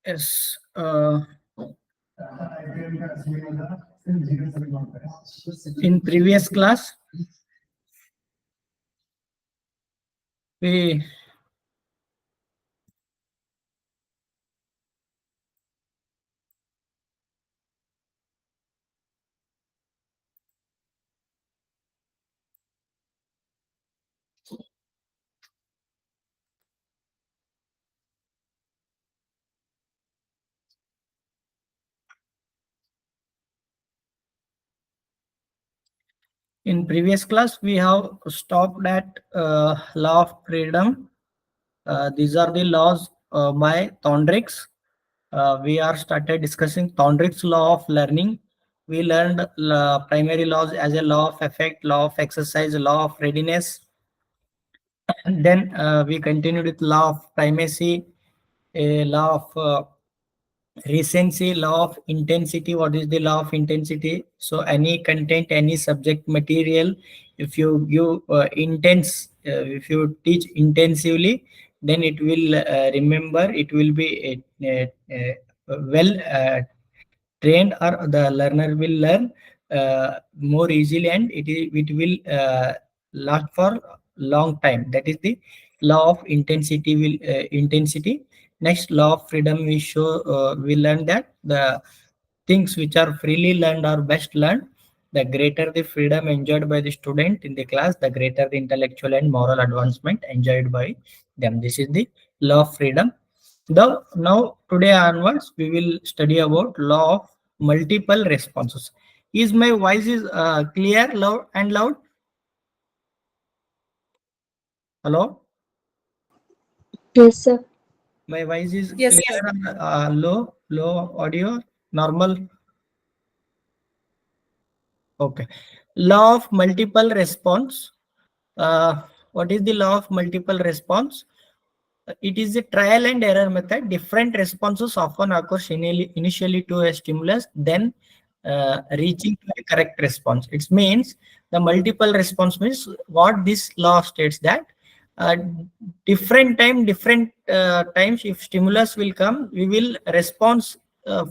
Yes. In previous class, we we have stopped at law of freedom. These are the laws by Thorndike's. We are started discussing Thorndike's law of learning. We learned primary laws as a law of effect, law of exercise, law of readiness. And then we continued with law of primacy, a law of recency, law of intensity. What is the law of intensity? So any content, any subject material, if you give if you teach intensively, then it will remember, it will be well trained, or the learner will learn more easily, and it will last for long time. That is the law of intensity. Will intensity. Next, law of freedom, we learn that the things which are freely learned are best learned. The greater the freedom enjoyed by the student in the class, the greater the intellectual and moral advancement enjoyed by them. This is the law of freedom. Though now today onwards we will study about law of multiple responses. Is my voice is clear, loud and loud? Hello, Yes, sir. my voice is Yes, clear. sir. Low audio, normal. Okay. Law of multiple response. What is the law of multiple response? It is a trial and error method. Different responses often occur initially to a stimulus, then reaching to a correct response. It means the multiple response means what this law states that uh, different times, if stimulus will come, we will response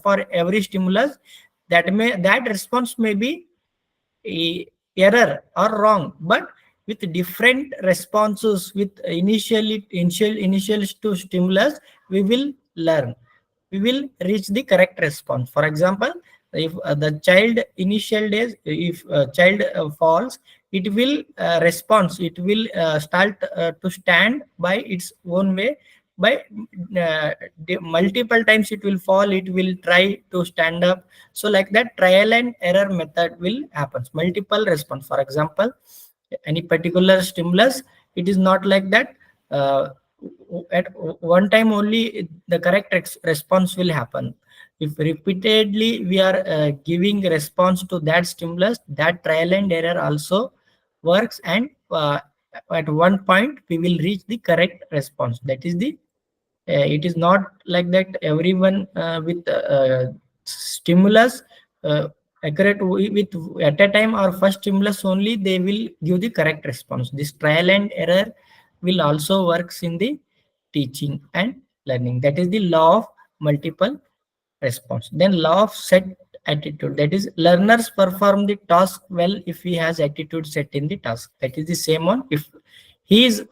for every stimulus. That response may be error or wrong, but with different responses, with initial to stimulus, we will learn, we will reach the correct response. For example, if the child initial days, if child falls, it will response, it will start to stand by its own way. By multiple times it will fall, it will try to stand up. So like that, trial and error method will happen. Multiple response. For example, any particular stimulus, it is not like that at one time only the correct response will happen. If repeatedly we are giving response to that stimulus, that trial and error also works, and at one point we will reach the correct response. That is the it is not like that everyone with stimulus accurate with at a time or first stimulus only they will give the correct response. This trial and error will also works in the teaching and learning. That is the law of multiple response. Then law of set attitude, that is learners perform the task well if he has attitude set in the task. That is the same one. If his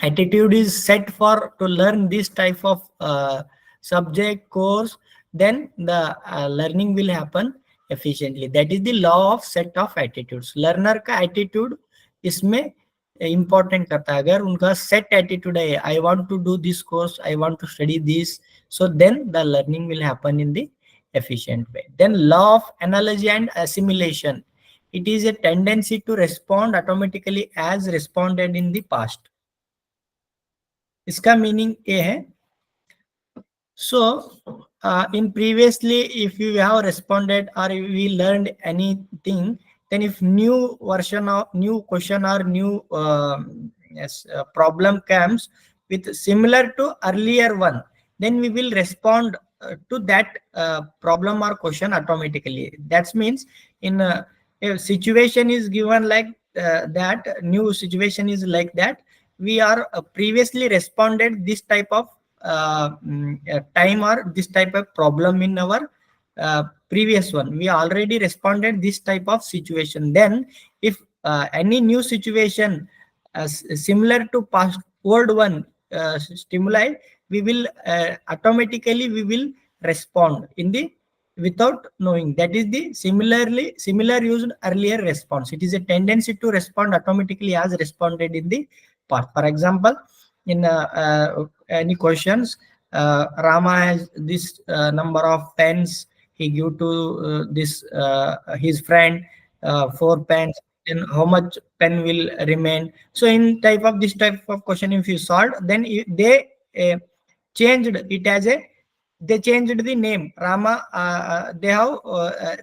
attitude is set for to learn this type of subject course, then the learning will happen efficiently. That is the law of set of attitudes. Learner का attitude इसमें important करता है. अगर उनका set attitude है, I want to do this course, I want to study this, so then the learning will happen in the efficient way. Then law of analogy and assimilation, it is a tendency to respond automatically as responded in the past. इसका meaning ये है. So in previously, if you have responded or we learned anything, then if new version or new question or new problem comes with similar to earlier one, then we will respond to that problem or question automatically. That means in a situation is given like that, new situation is like that, we are previously responded this type of time or this type of problem in our previous one. We already responded this type of situation. Then if any new situation similar to past old one stimuli, we will automatically we will respond in the without knowing. That is the similar used earlier response. It is a tendency to respond automatically as responded in the past. For example, in any questions, Rama has this number of pens. He give to this his friend 4 pens. Then how much pen will remain? So in type of this type of question, if you solve, then they changed it as a, they changed the name Rama. They have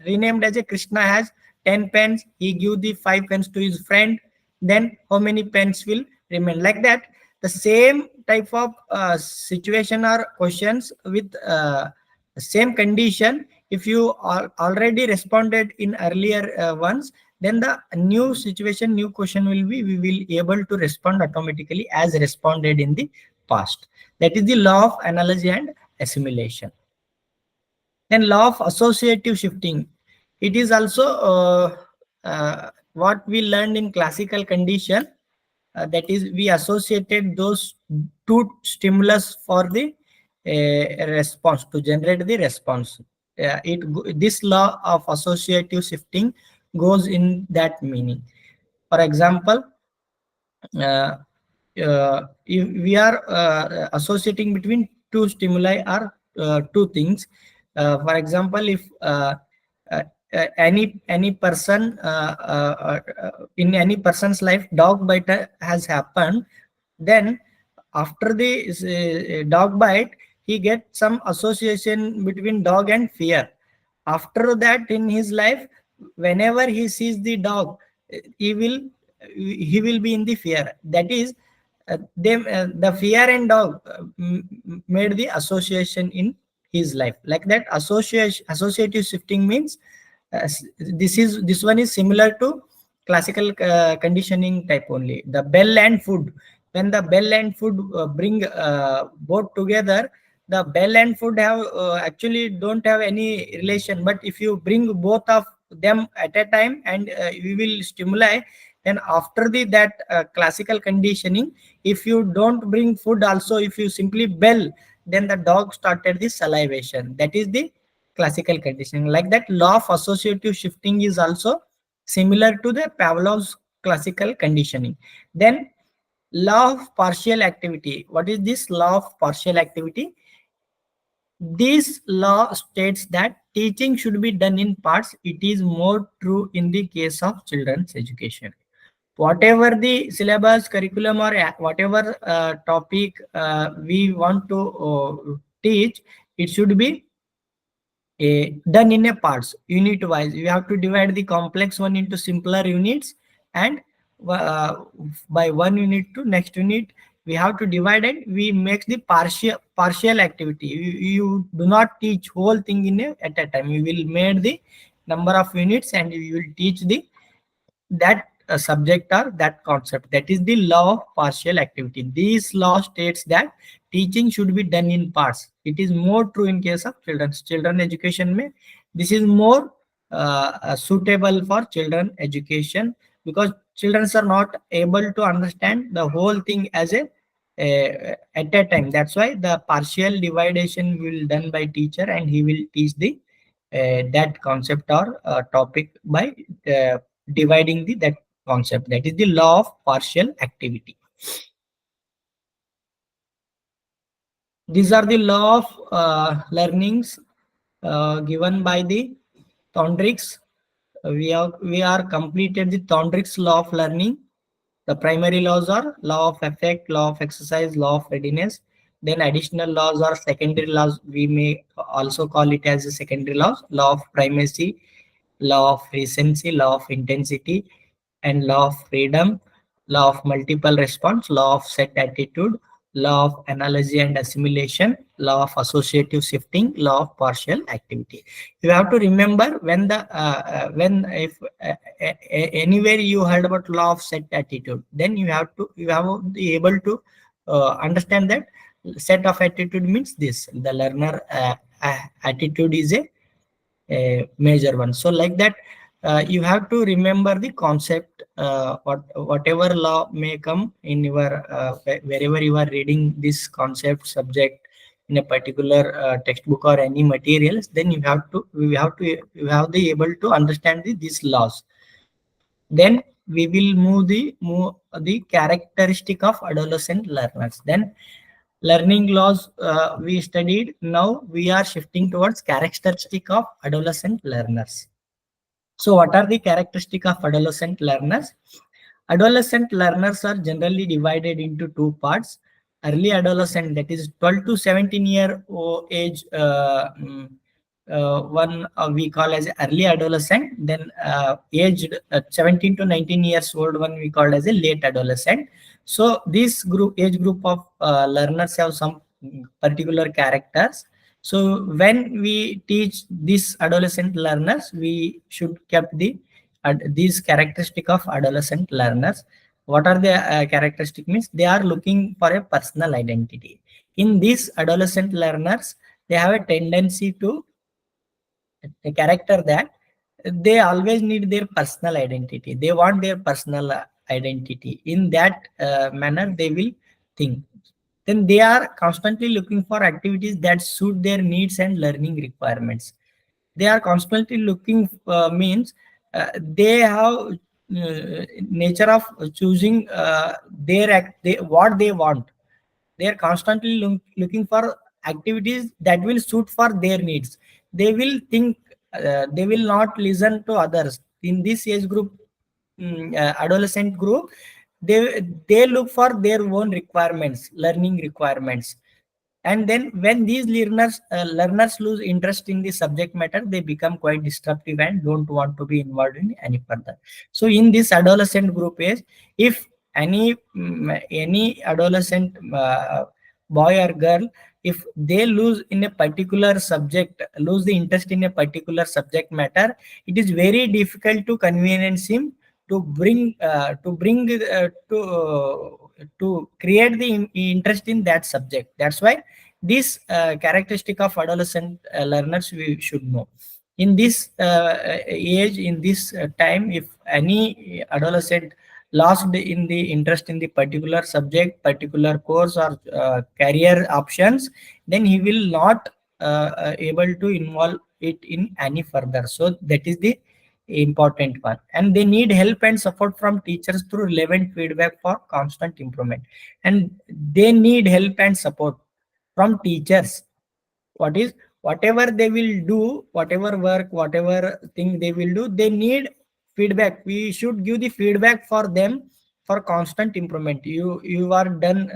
renamed as a Krishna has 10 pens. He give the 5 pens to his friend. Then how many pens will remain? Like that, the same type of situation or questions with same condition. If you already responded in earlier ones, then the new situation, new question will be, we will able to respond automatically as responded in the past. That is the law of analogy and assimilation. Then law of associative shifting. It is also what we learned in classical condition. That is, we associated those two stimulus for the response to generate the response. This law of associative shifting goes in that meaning. For example, uh, if we are associating between two stimuli or two things. For example, if any person in any person's life dog bite has happened, then after the dog bite, he gets some association between dog and fear. After that, in his life, whenever he sees the dog, he will he will be in the fear. That is, the fear and dog made the association in his life. Like that, associative shifting means this one is similar to classical conditioning type only. The bell and food. When the bell and food bring both together, the bell and food have actually don't have any relation. But if you bring both of them at a time and we will stimuli, then after that classical conditioning, if you don't bring food also, if you simply bell, then the dog started the salivation. That is the classical conditioning. Like that, law of associative shifting is also similar to the Pavlov's classical conditioning. Then law of partial activity. What is this law of partial activity? This law states that teaching should be done in parts. It is more true in the case of children's education. Whatever the syllabus, curriculum, or whatever topic we want to teach, it should be done in a parts, unit wise. You have to divide the complex one into simpler units, and uh, by one unit to next unit, we have to divide it. We make the partial activity. You do not teach whole thing at a time. You will make the number of units and you will teach the that subject or that concept. That is the law of partial activity. This law states that teaching should be done in parts. It is more true in case of children education. This is more suitable for children education, because children are not able to understand the whole thing as a at a time. That's why the partial dividation will done by teacher, and he will teach the that concept or topic by dividing that concept. That is the law of partial activity. These are the law of learnings given by the Thorndike's. We are completed the Thorndike's law of learning. The primary laws are law of effect, law of exercise, law of readiness. Then additional laws are secondary laws. We may also call it as a secondary laws. Law of primacy, law of recency, law of intensity, and law of freedom, law of multiple response, law of set attitude, law of analogy and assimilation, law of associative shifting, law of partial activity. You have to remember when the when if anywhere you heard about law of set attitude, then you have to be able to understand that set of attitude means this, the learner attitude is a major one. So like that, you have to remember the concept, whatever law may come in your wherever you are reading this concept subject in a particular textbook or any materials, then you have the able to understand these laws. Then we will move the characteristic of adolescent learners. Then learning laws we studied. Now we are shifting towards characteristic of adolescent learners. So what are the characteristic of adolescent learners? Adolescent learners are generally divided into two parts. Early adolescent, that is 12 to 17-year age, one we call as early adolescent. Then aged 17 to 19 years old one we call as a late adolescent. So this age group of learners have some particular characters. So when we teach these adolescent learners, we should keep these characteristic of adolescent learners. What are the characteristic means? They are looking for a personal identity. In these adolescent learners, they have a tendency to a character that they always need their personal identity. They want their personal identity. In that manner, they will think. Then they are constantly looking for activities that suit their needs and learning requirements. They are constantly looking means they have nature of choosing what they want. They are constantly looking for activities that will suit for their needs. They will think, they will not listen to others. In this age group, adolescent group, they look for their own requirements, learning requirements. And then when these learners lose interest in the subject matter, they become quite disruptive and don't want to be involved in any further. So in this adolescent group is, if any adolescent boy or girl, if they lose in a particular subject, lose the interest in a particular subject matter, it is very difficult to convince him to create the interest in that subject. That's why this characteristic of adolescent learners we should know. In this age, in this time, if any adolescent lost in the interest in the particular subject, particular course or career options, then he will not able to involve it in any further. So that is the important one. And they need help and support from teachers through relevant feedback for constant improvement. And they need help and support from teachers. What is, whatever they will do, whatever work, whatever thing they will do, they need feedback. We should give the feedback for them for constant improvement. You are done,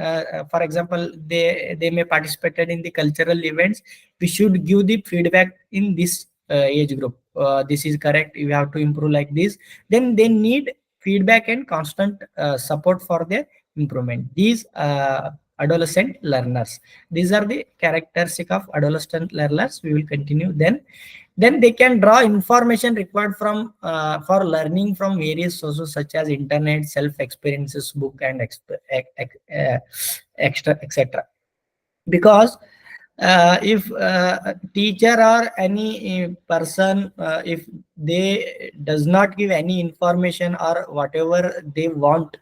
for example, they may participated in the cultural events. We should give the feedback in this age group. This is correct, you have to improve like this. Then they need feedback and constant support for their improvement. These adolescent learners, these are the characteristic of adolescent learners. We will continue. Then they can draw information required from for learning from various sources such as internet, self experiences, book, and extra etc. Because if teacher or any person, if they does not give any information or whatever they want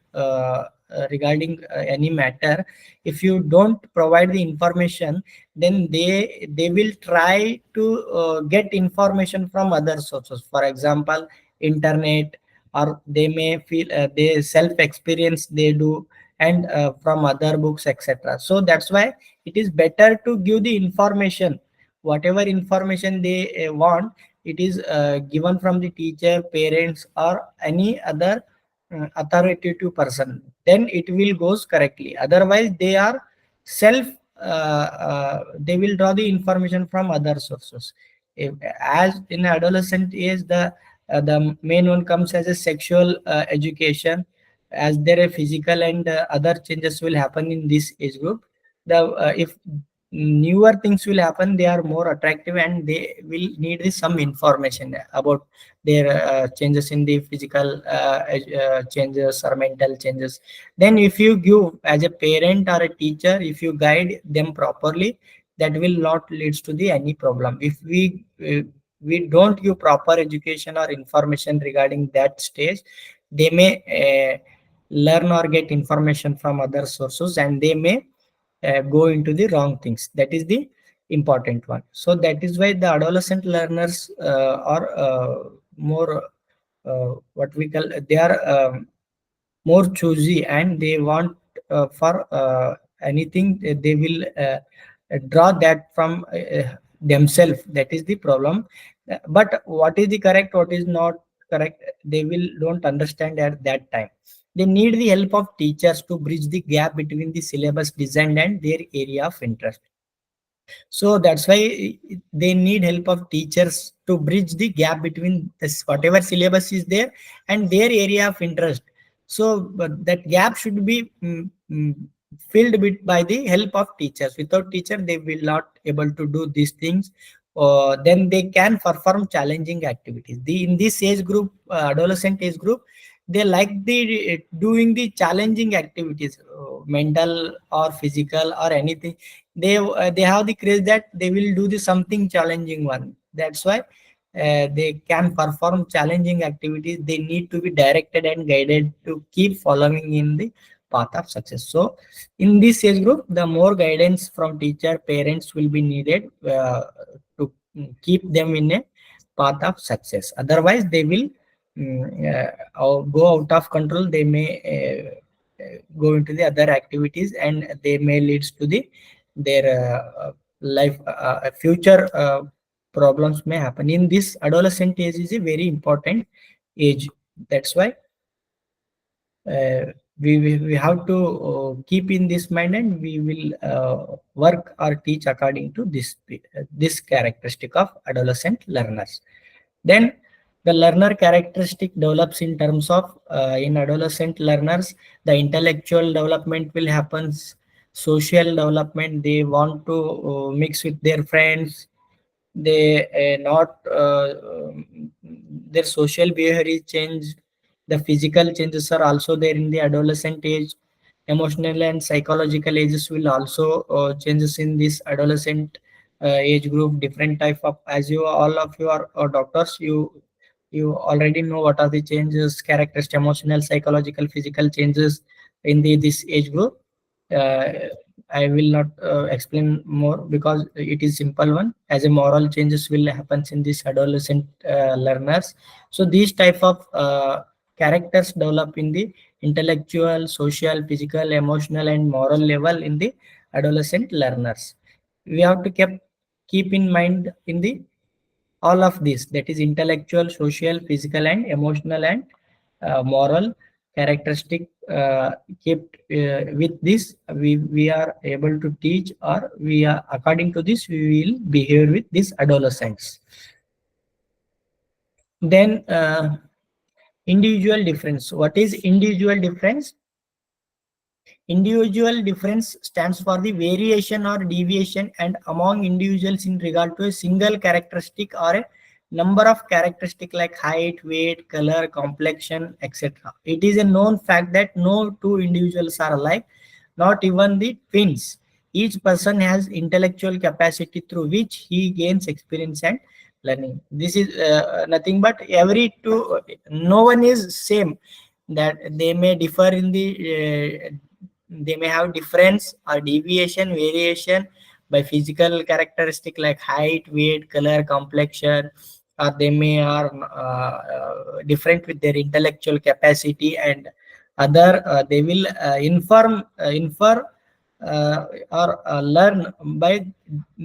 regarding any matter, if you don't provide the information, then they will try to get information from other sources, for example internet, or they may feel they self experience they do, and from other books etc. So that's why it is better to give the information, whatever information they want. It is given from the teacher, parents, or any other authoritative person, then it will goes correctly. Otherwise they are self they will draw the information from other sources. As in adolescent age, the main one comes as a sexual education, as there a physical and other changes will happen in this age group. The if newer things will happen, they are more attractive and they will need some information about their changes in the physical changes or mental changes. Then if you give as a parent or a teacher, if you guide them properly, that will not leads to the any problem. If we don't give proper education or information regarding that stage, they may learn or get information from other sources and they may go into the wrong things. That is the important one. So that is why the adolescent learners are more what we call, they are more choosy and they want for anything they will draw that from themselves. That is the problem. But what is the correct, what is not correct, they will don't understand at that time. They need the help of teachers to bridge the gap between the syllabus design and their area of interest. So that's why they need help of teachers to bridge the gap between this whatever syllabus is there and their area of interest. So but that gap should be filled with by the help of teachers. Without teacher they will not able to do these things. Then they can perform challenging activities. The in this age group, adolescent age group, they like the doing the challenging activities, mental or physical or anything. They have the craze that they will do the something challenging one. That's why they can perform challenging activities. They need to be directed and guided to keep following in the path of success. So in this age group, the more guidance from teacher, parents will be needed to keep them in a path of success. Otherwise they will go out of control. They may go into the other activities and they may leads to the their life future problems may happen. In this adolescent age is a very important age. That's why we have to keep in this mind and we will work or teach according to this characteristic of adolescent learners. Then the learner characteristic develops in terms of in adolescent learners, the intellectual development will happen, social development. They want to mix with their friends. They not their social behavior is changed. The physical changes are also there in the adolescent age. Emotional and psychological ages will also changes in this adolescent age group. Different type of, as you all of you are doctors, you already know what are the changes, characteristics, emotional, psychological, physical changes in the this age group. uh, I will not explain more because it is simple one. As a moral changes will happens in this adolescent learners. So these type of characters develop in the intellectual, social, physical, emotional, and moral level in the adolescent learners. We have to keep in mind in the all of this, that is intellectual, social, physical, and emotional and moral characteristic kept with this we are able to teach, or we are according to this we will behave with these adolescents. Then individual difference. What is individual difference? Individual difference stands for the variation or deviation and among individuals in regard to a single characteristic or a number of characteristics like height, weight, color, complexion, etc. It is a known fact that no two individuals are alike, not even the twins. Each person has intellectual capacity through which he gains experience and learning. This is nothing but every two, no one is same. That they may differ in the they may have difference or deviation, variation by physical characteristic like height, weight, color, complexion, or they may are different with their intellectual capacity and other. They will infer or learn by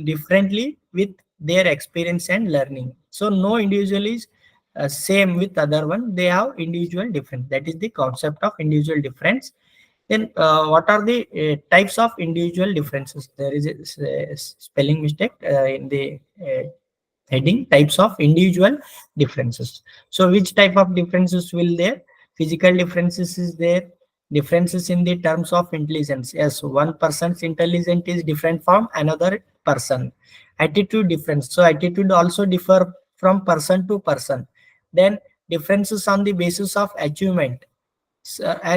differently with their experience and learning. So no individual is same with other one. They have individual difference. That is the concept of individual difference. Then what are the types of individual differences? There is a spelling mistake in the heading, types of individual differences. So which type of differences will there? Physical differences is there, Differences in the terms of intelligence. Yes, one person's intelligence is different from another person. Attitude difference. So attitude also differ from person to person. Then differences on the basis of achievement.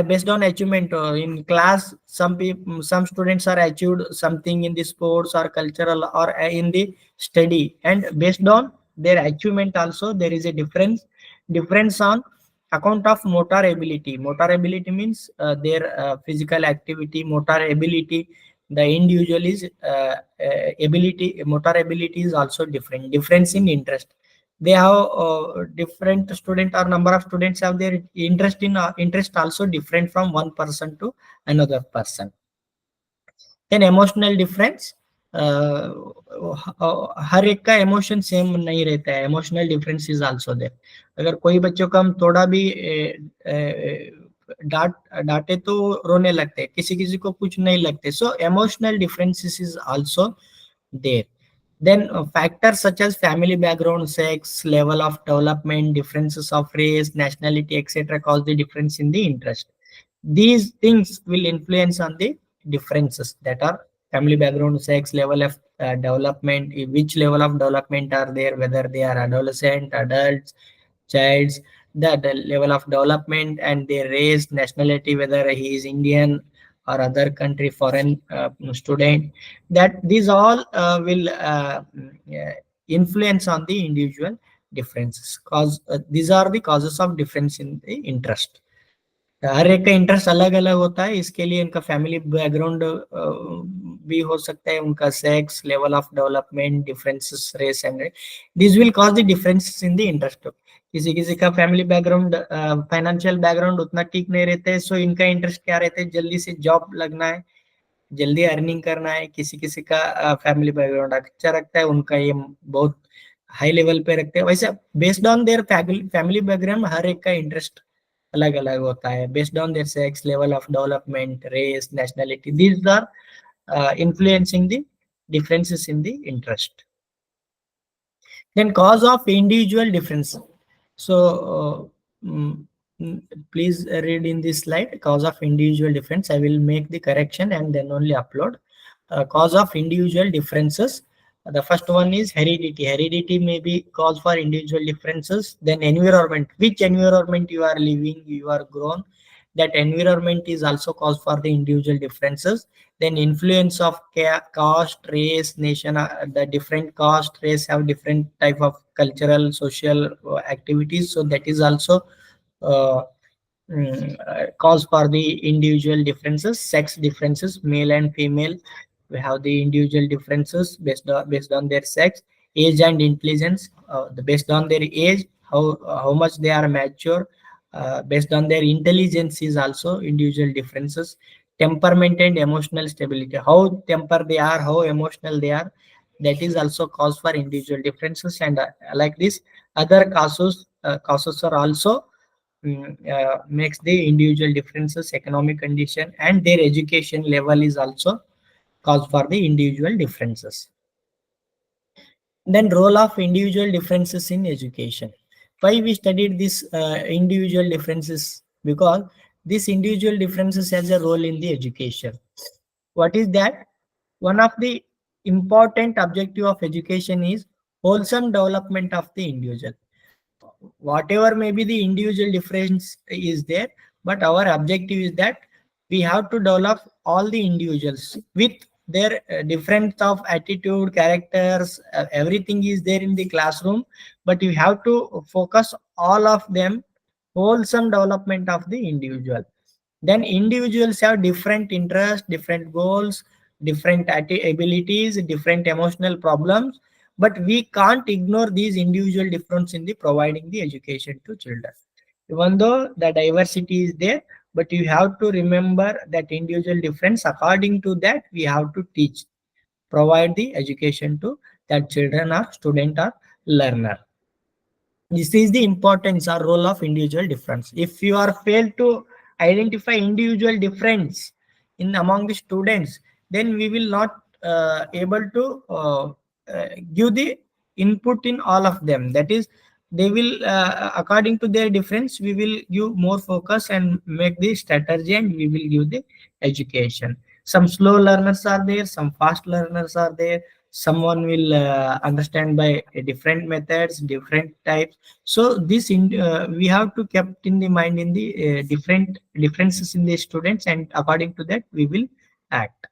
Based on achievement in class, some students are achieved something in the sports or cultural or in the study, and based on their achievement also there is a difference on account of motor ability. Motor ability means their physical activity. Motor ability, the individual is ability, motor ability is also difference in interest. They have different student or number of students have their interest also different from one person to another person. Then emotional difference. uh, हर एक का emotion same नहीं रहता है. Emotional difference is also there. अगर कोई बच्चों को हम थोड़ा भी डांट डांटे तो रोने लगते हैं, किसी किसी को कुछ नहीं लगते. So emotional differences is also there. Then factors such as family background, sex, level of development, differences of race, nationality, etc. cause the difference in the interest. These things will influence on the differences, that are family background, sex, level of development, which level of development are there, whether they are adolescent, adults, childs, the level of development, and their race, nationality, whether he is Indian or other country foreign student. That these all will influence on the individual differences, cause these are the causes of difference in the interest. हर एक का interest अलग अलग होता है, इसके लिए इनका family background भी हो सकता है, उनका sex, level of development, differences, race and this will cause the differences in the interest. किसी किसी का फैमिली बैकग्राउंड, फाइनेंशियल बैकग्राउंड उतना ठीक नहीं रहता है, सो इनका इंटरेस्ट क्या रहता है, जल्दी से जॉब लगना है, जल्दी अर्निंग करना है. किसी किसी का फैमिली बैकग्राउंड अच्छा रखता है, उनका ये बहुत हाई लेवल पे रखते हैं. वैसे based on their family background हर एक का इंटरेस्ट अलग अलग होता है. Based on their sex, level of development, race, nationality, these are influencing the differences in the interest. Then cause of individual difference. So please read in this slide cause of individual difference. I will make the correction and then only upload. Cause of individual differences. The first one is heredity. Heredity may be cause for individual differences. Then environment, which environment you are living, you are grown, that environment is also cause for the individual differences. Then influence of caste, race, nation, the different caste, race have different type of cultural, social activities, so that is also uh, cause for the individual differences. Sex differences, male and female, we have the individual differences based on their sex. Age and intelligence, based on their age, how much they are mature, based on their intelligence is also individual differences. Temperament and emotional stability, how temper they are, how emotional they are, that is also cause for individual differences. And like this, other causes are also makes the individual differences. Economic condition and their education level is also cause for the individual differences. Then role of individual differences in education. Why we studied this individual differences? Because this individual differences has a role in the education. What is that? One of the important objective of education is wholesome development of the individual. Whatever may be the individual difference is there, but our objective is that we have to develop all the individuals with their different of attitude, characters, everything is there in the classroom, but you have to focus all of them, wholesome development of the individual. Then individuals have different interests, different goals, different abilities, different emotional problems, but we can't ignore these individual difference in the providing the education to children. Even though the diversity is there, but you have to remember that individual difference. According to that, we have to teach, provide the education to that children or student or learner. This is the importance or role of individual difference. If you are failed to identify individual difference in among the students, then we will not able to give the input in all of them. That is, they will according to their difference we will give more focus and make the strategy, and we will give the education. Some slow learners are there, some fast learners are there. Someone will understand by different methods, different types. So this we have to kept in the mind in the different differences in the students, and according to that we will act.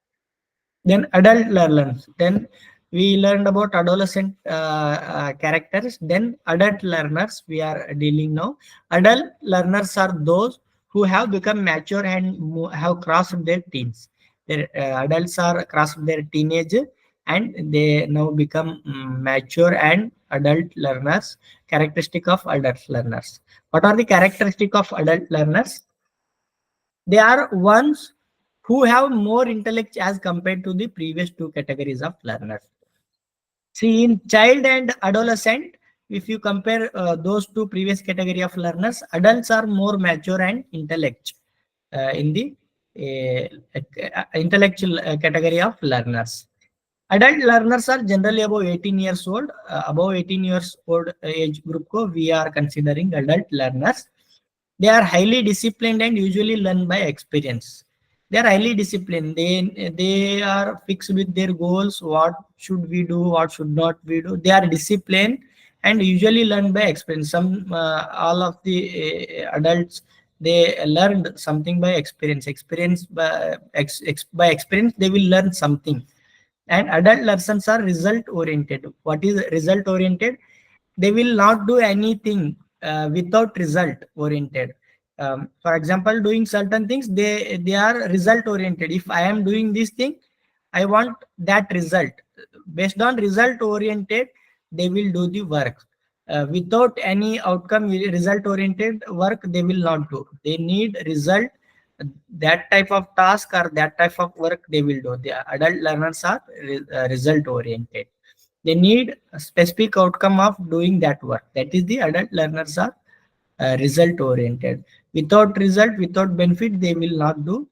Then adult learners. Then we learned about adolescent characters. Then adult learners we are dealing now. Adult learners are those who have become mature and have crossed their teens. Their adults are crossed their teenage, and they now become mature and adult learners. Characteristic of adult learners. What are the characteristic of adult learners? They are ones who have more intellect as compared to the previous two categories of learners. See, in child and adolescent, if you compare those two previous category of learners, adults are more mature and intellect in the intellectual category of learners. Adult learners are generally above 18 years old. Above 18 years old age group ko we are considering adult learners. They are highly disciplined and usually learn by experience. They are highly disciplined. They are fixed with their goals. What should we do? What should not we do? They are disciplined and usually learn by experience. Some all of the adults, they learned something by experience. Experience by experience they will learn something. And adult lessons are result oriented. What is result oriented? They will not do anything without result oriented. For example, doing certain things, they are result oriented. If I am doing this thing, I want that result. Based on result oriented, they will do the work. Without any outcome result oriented work they will not do. They need result. That type of task or that type of work they will do. The adult learners are result oriented. They need a specific outcome of doing that work. That is the adult learners are result oriented. Without result, without benefit, they will not do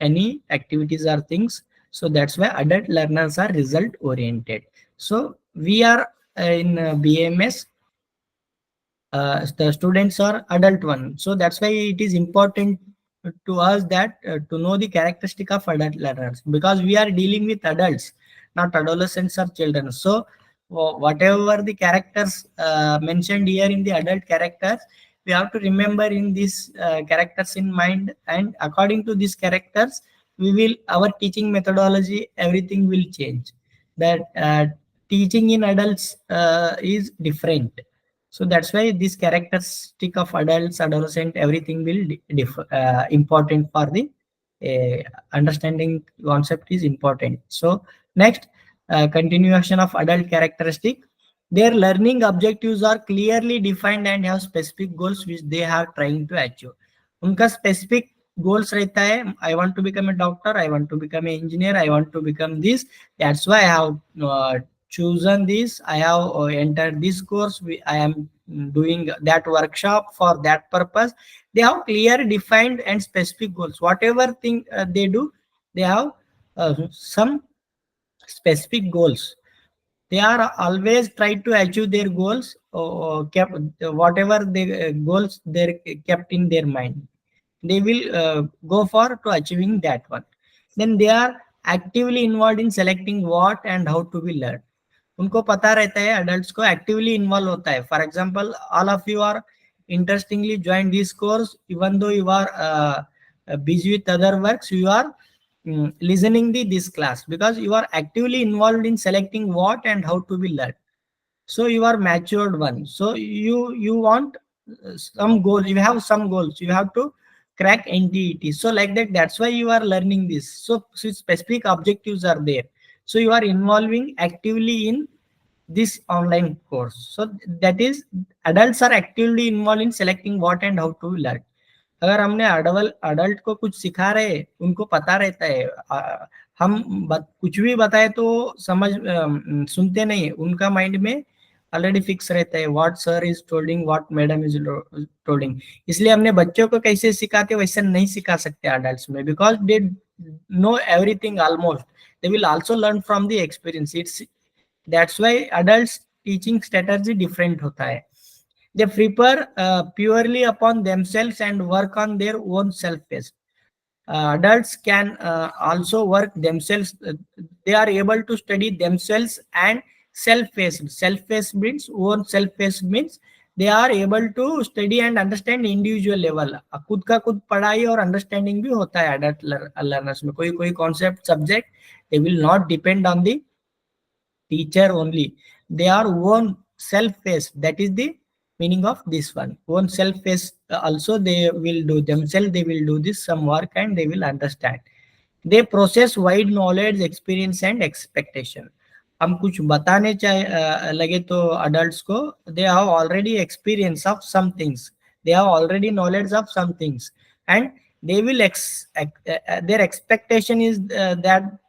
any activities or things. So that's why adult learners are result oriented. So we are in BMS, the students are adult one. So that's why it is important to us that to know the characteristic of adult learners, because we are dealing with adults, not adolescents or children. So whatever the characters mentioned here in the adult characters, we have to remember in these characters in mind, and according to these characters we will our teaching methodology everything will change. That teaching in adults is different. So that's why this characteristic of adults, adolescent, everything will important for the understanding concept is important. So next, continuation of adult characteristic. Their learning objectives are clearly defined and have specific goals which they are trying to achieve. उनका specific goals रहता है. I want to become a doctor. I want to become an engineer. I want to become this. That's why I have chosen this. I have entered this course. I am doing that workshop for that purpose. They have clear, defined, and specific goals. Whatever thing they do, they have some specific goals. They are always try to achieve their goals, or kept whatever the goals they kept in their mind. They will go for to achieving that one. Then they are actively involved in selecting what and how to be learned. उनको पता रहता है, adults को actively involve होता है. For example, all of you are interestingly joined this course, even though you are busy with other works, you are listening this class because you are actively involved in selecting what and how to be learned. So you are matured one. So you want some goals. You have some goals. You have to crack NTET. So like that, that's why you are learning this. So specific objectives are there. So you are involving actively in this online course. So that is adults are actively involved in selecting what and how to learn. अगर हमने adult को कुछ सिखा रहे, उनको पता रहता है, कुछ भी बताए तो समझ सुनते नहीं, उनका माइंड में ऑलरेडी फिक्स रहता है what sir is tolding, what madam is tolding. इसलिए हमने बच्चों को कैसे सिखाते वैसे नहीं सिखा सकते अडल्ट्स में, because they know everything almost. They will also learn from the experience. It's that's why adults teaching strategy different होता है. They prefer purely upon themselves and work on their own self-paced. Adults can also work themselves. They are able to study themselves and self-paced. Self-paced means own self-paced means they are able to study and understand individual level. खुद का खुद पढ़ाई और understanding भी होता है adult learners में. कोई कोई concept subject they will not depend on the teacher only. They are own self-paced. That is the meaning of this one. Own self-paced also they will do themselves. They will do this some work and they will understand. They process wide knowledge, experience and expectation. हम कुछ बताने चाहे लगे तो adults को they have already experience of some things. They have already knowledge of some things and they will their expectation is that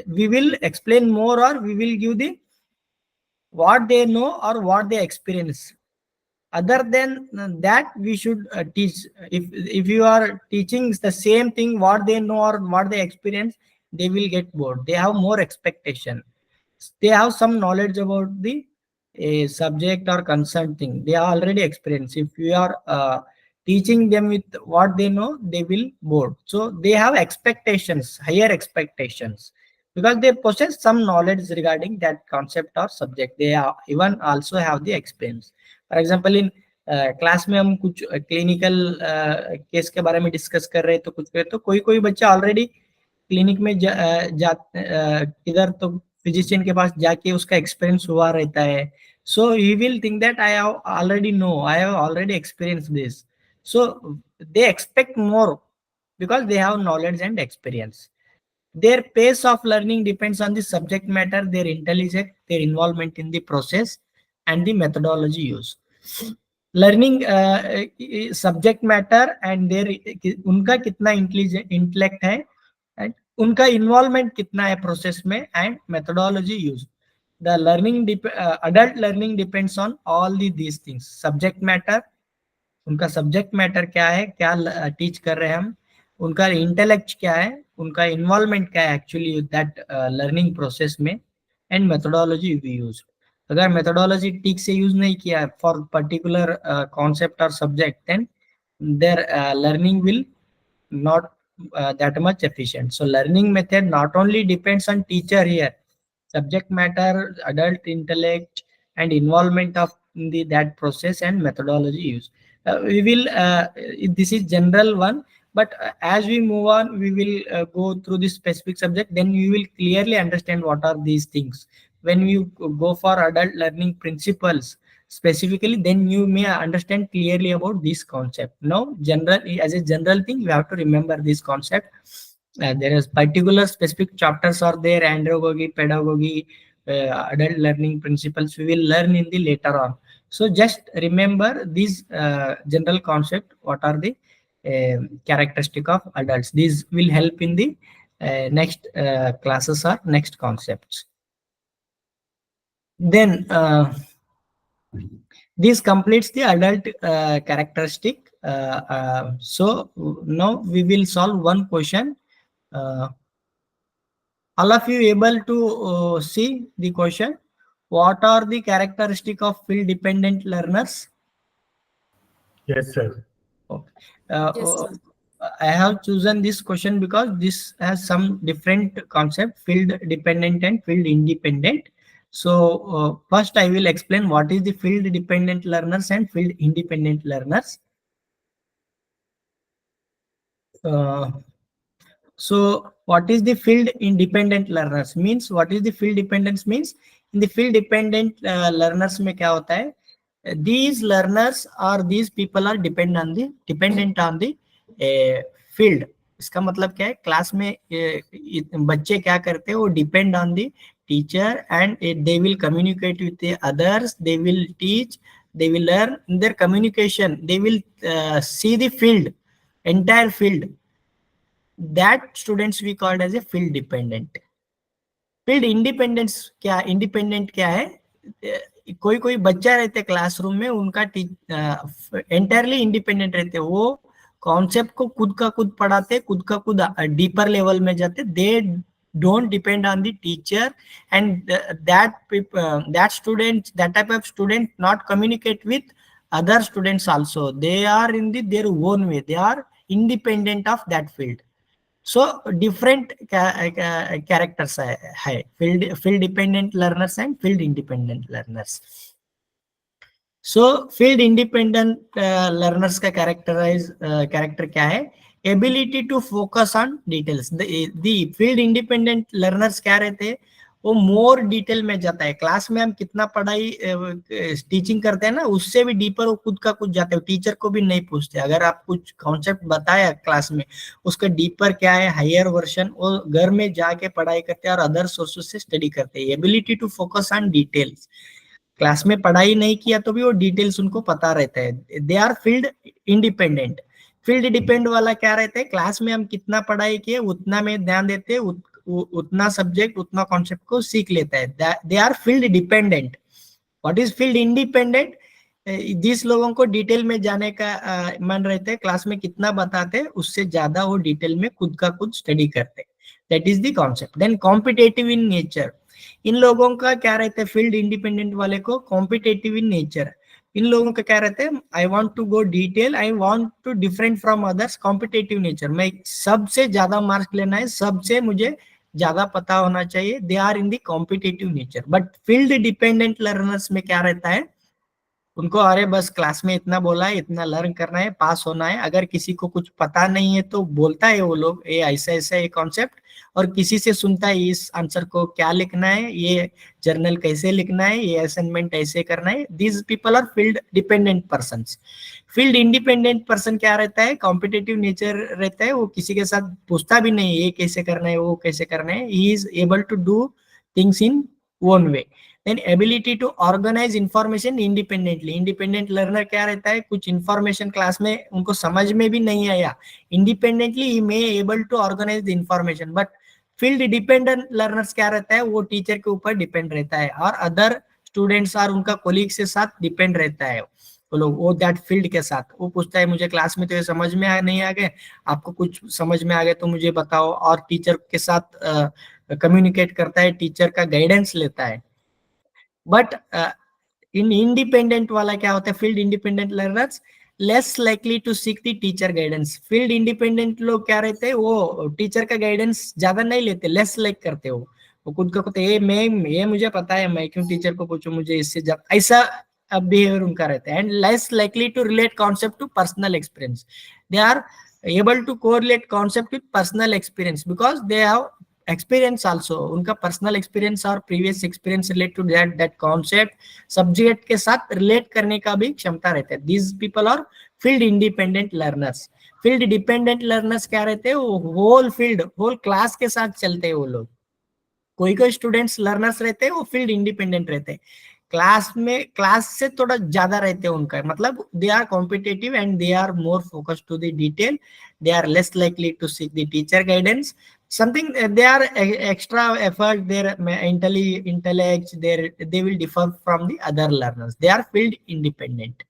we will explain more or we will give the what they know or what they experience. Other than that we should teach. If you are teaching the same thing what they know or what they experience, they will get bored. They have more expectation. They have some knowledge about the subject or concerned thing. They are already experienced. If you are teaching them with what they know, they will bored. So they have expectations, higher expectations, because they possess some knowledge regarding that concept or subject. They are even also have the experience. For example, in class में हम कुछ clinical case के बारे में discuss कर रहे हैं तो कुछ तो कोई बच्चा ऑलरेडी क्लिनिक में इधर तो फिजिशियन के पास जाके उसका एक्सपीरियंस हुआ रहता है. So he will think that I have already know, I have already experience this. So they expect more because they have knowledge and experience. Their pace of learning depends on the subject matter, their intelligence, their involvement in the process, and the methodology used. Learning subject matter and their उनका कितना intellect है and उनका involvement कितना है process में and methodology used. The learning adult learning depends on all these things. Subject matter, उनका subject matter क्या है, क्या टीच कर रहे हैं हम, उनका इंटेलेक्ट क्या है, उनका इन्वॉल्वमेंट क्या है एक्चुअली दैट लर्निंग प्रोसेस में, एंड मेथोडोलॉजी वी यूज. अगर मेथोडोलॉजी ठीक से यूज नहीं किया फॉर पर्टिकुलर कॉन्सेप्ट और subject, then their learning will not that much efficient. So learning method not only depends on teacher here, subject matter, adult intellect and involvement of that process and methodology used. We will this is general one, but as we move on we will go through this specific subject, then you will clearly understand what are these things. When you go for adult learning principles specifically, then you may understand clearly about this concept. Now general, as a general thing, you have to remember this concept. There is particular specific chapters are there, andragogy, pedagogy, adult learning principles we will learn in the later on. So just remember these general concept, what are the characteristic of adults. These will help in the next classes or next concepts. Then this completes the adult characteristic. So now we will solve one question. All of you able to see the question? What are the characteristic of field dependent learners? Yes, sir. Okay. Yes, sir. I have chosen this question because this has some different concept, field dependent and field independent. So first I will explain what is the field dependent learners and field independent learners. So what is the field independent learners means? What is the field dependence means? In the field dependent learners में क्या होता है? These learners or these people are dependent on the field. इसका मतलब क्या है? Class में बच्चे क्या करते हैं? वो depend on the teacher and they will communicate with the others. They will teach. They will learn. In their communication, they will see the field, entire field. That students we called as a field dependent. Field independence क्या, independent क्या है? कोई कोई बच्चा रहते classroom में, उनका entirely independent रहते, वो कॉन्सेप्ट को खुद का खुद पढ़ाते, खुद का खुद डीपर लेवल में जाते. दे don't depend on the teacher, and that student, that type of student not communicate with other students also, they are in their own way, they are independent of that field. So different characters hai, field dependent learners and field independent learners. So field independent learners का character क्या है? Ability to focus on details. The field independent learners क्या रहते हैं? वो more detail में जाता है. क्लास में हम कितना पढ़ाई टीचिंग करते हैं ना, उससे भी डीपर वो खुद का कुछ जाते हैं. टीचर को भी नहीं पूछते. अगर आप कुछ कॉन्सेप्ट बताया क्लास में, उसका डीपर क्या है, हायर वर्जन, वो घर में जाके पढ़ाई करते हैं और अदर सोर्सेस से स्टडी करते हैं. Ability to focus on details. Class में पढ़ाई नहीं किया तो भी वो डिटेल्स उनको पता रहता है. They are field independent. Field depend वाला क्या रहता है? क्लास में हम कितना पढ़ाई किए उतना में ध्यान देते हैं, उतना सब्जेक्ट उतना कॉन्सेप्ट को सीख लेता है. They are field dependent. What is field independent? जिस लोगों को डिटेल में जाने का मन रहता है, क्लास में कितना बताते हैं उससे ज्यादा वो डिटेल में खुद का खुद स्टडी करते हैं. That is the concept. Then competitive in nature. इन लोगों का क्या रहता है? फील्ड इंडिपेंडेंट वाले को कॉम्पिटेटिव इन नेचर. इन लोगों का क्या रहता है? I want to go detail, I want to different from others. Competitive nature, मैं सबसे ज्यादा मार्क्स लेना है, सबसे मुझे ज्यादा पता होना चाहिए. They are in the competitive nature. But field dependent learners में क्या रहता है? उनको अरे बस क्लास में इतना बोला है, इतना लर्न करना है, पास होना है. अगर किसी को कुछ पता नहीं है तो बोलता है वो लोग, ये ऐसा ऐसा है कॉन्सेप्ट, और किसी से सुनता है इस आंसर को क्या लिखना है, ये जर्नल कैसे लिखना है, ये असाइनमेंट ऐसे करना है. These people are field dependent persons. Field independent person क्या रहता है? कॉम्पिटेटिव नेचर रहता है. वो किसी के साथ पूछता भी नहीं ये कैसे करना है, वो कैसे करना है. He is able to do things in own way. Then ability to organize information independently. Independent learner क्या रहता है? कुछ information क्लास में उनको समझ में भी नहीं आया, independently he may able to organize the information. But field dependent learners क्या रहता है? वो टीचर के ऊपर डिपेंड रहता है और अदर स्टूडेंट्स और उनका कोलीग के साथ डिपेंड रहता है. वो लोग वो दैट फील्ड के साथ वो पूछता है मुझे क्लास में तो ये समझ में नहीं आ गए, आपको कुछ समझ में आ गए तो मुझे बताओ, और टीचर के साथ कम्युनिकेट करता है, टीचर का गाइडेंस लेता है. बट इन इंडिपेंडेंट वाला क्या होता है? Field independent learners less likely to seek the teacher guidance. Field independent लोग क्या रहते हैं? वो टीचर का गाइडेंस ज्यादा नहीं लेते, लेस लाइक करते हो. वो खुद का कहते हैं ये मुझे पता है, मैं क्यों टीचर को पूछूं, मुझे इससे ऐसा बिहेवियर उनका रहता है. And less likely to relate concept to personal experience. They are able to correlate concept with personal experience because they have experience also. उनका पर्सनल एक्सपीरियंस और previous experience relate to that concept, subject के साथ relate करने का भी क्षमता रहता है. These people are field independent learners. Field dependent learners क्या रहते हैं? वो होल फील्ड होल क्लास के साथ चलते हैं वो लोग. कोई कोई स्टूडेंट्स लर्नर्स रहते हैं वो फील्ड इंडिपेंडेंट रहते हैं, क्लास से थोड़ा ज्यादा रहते हैं उनका, मतलब they are competitive and they are more focused to the detail. They are less likely to seek the teacher guidance. Something they are extra effort, their intellect, they will differ from the other learners. They are field independent.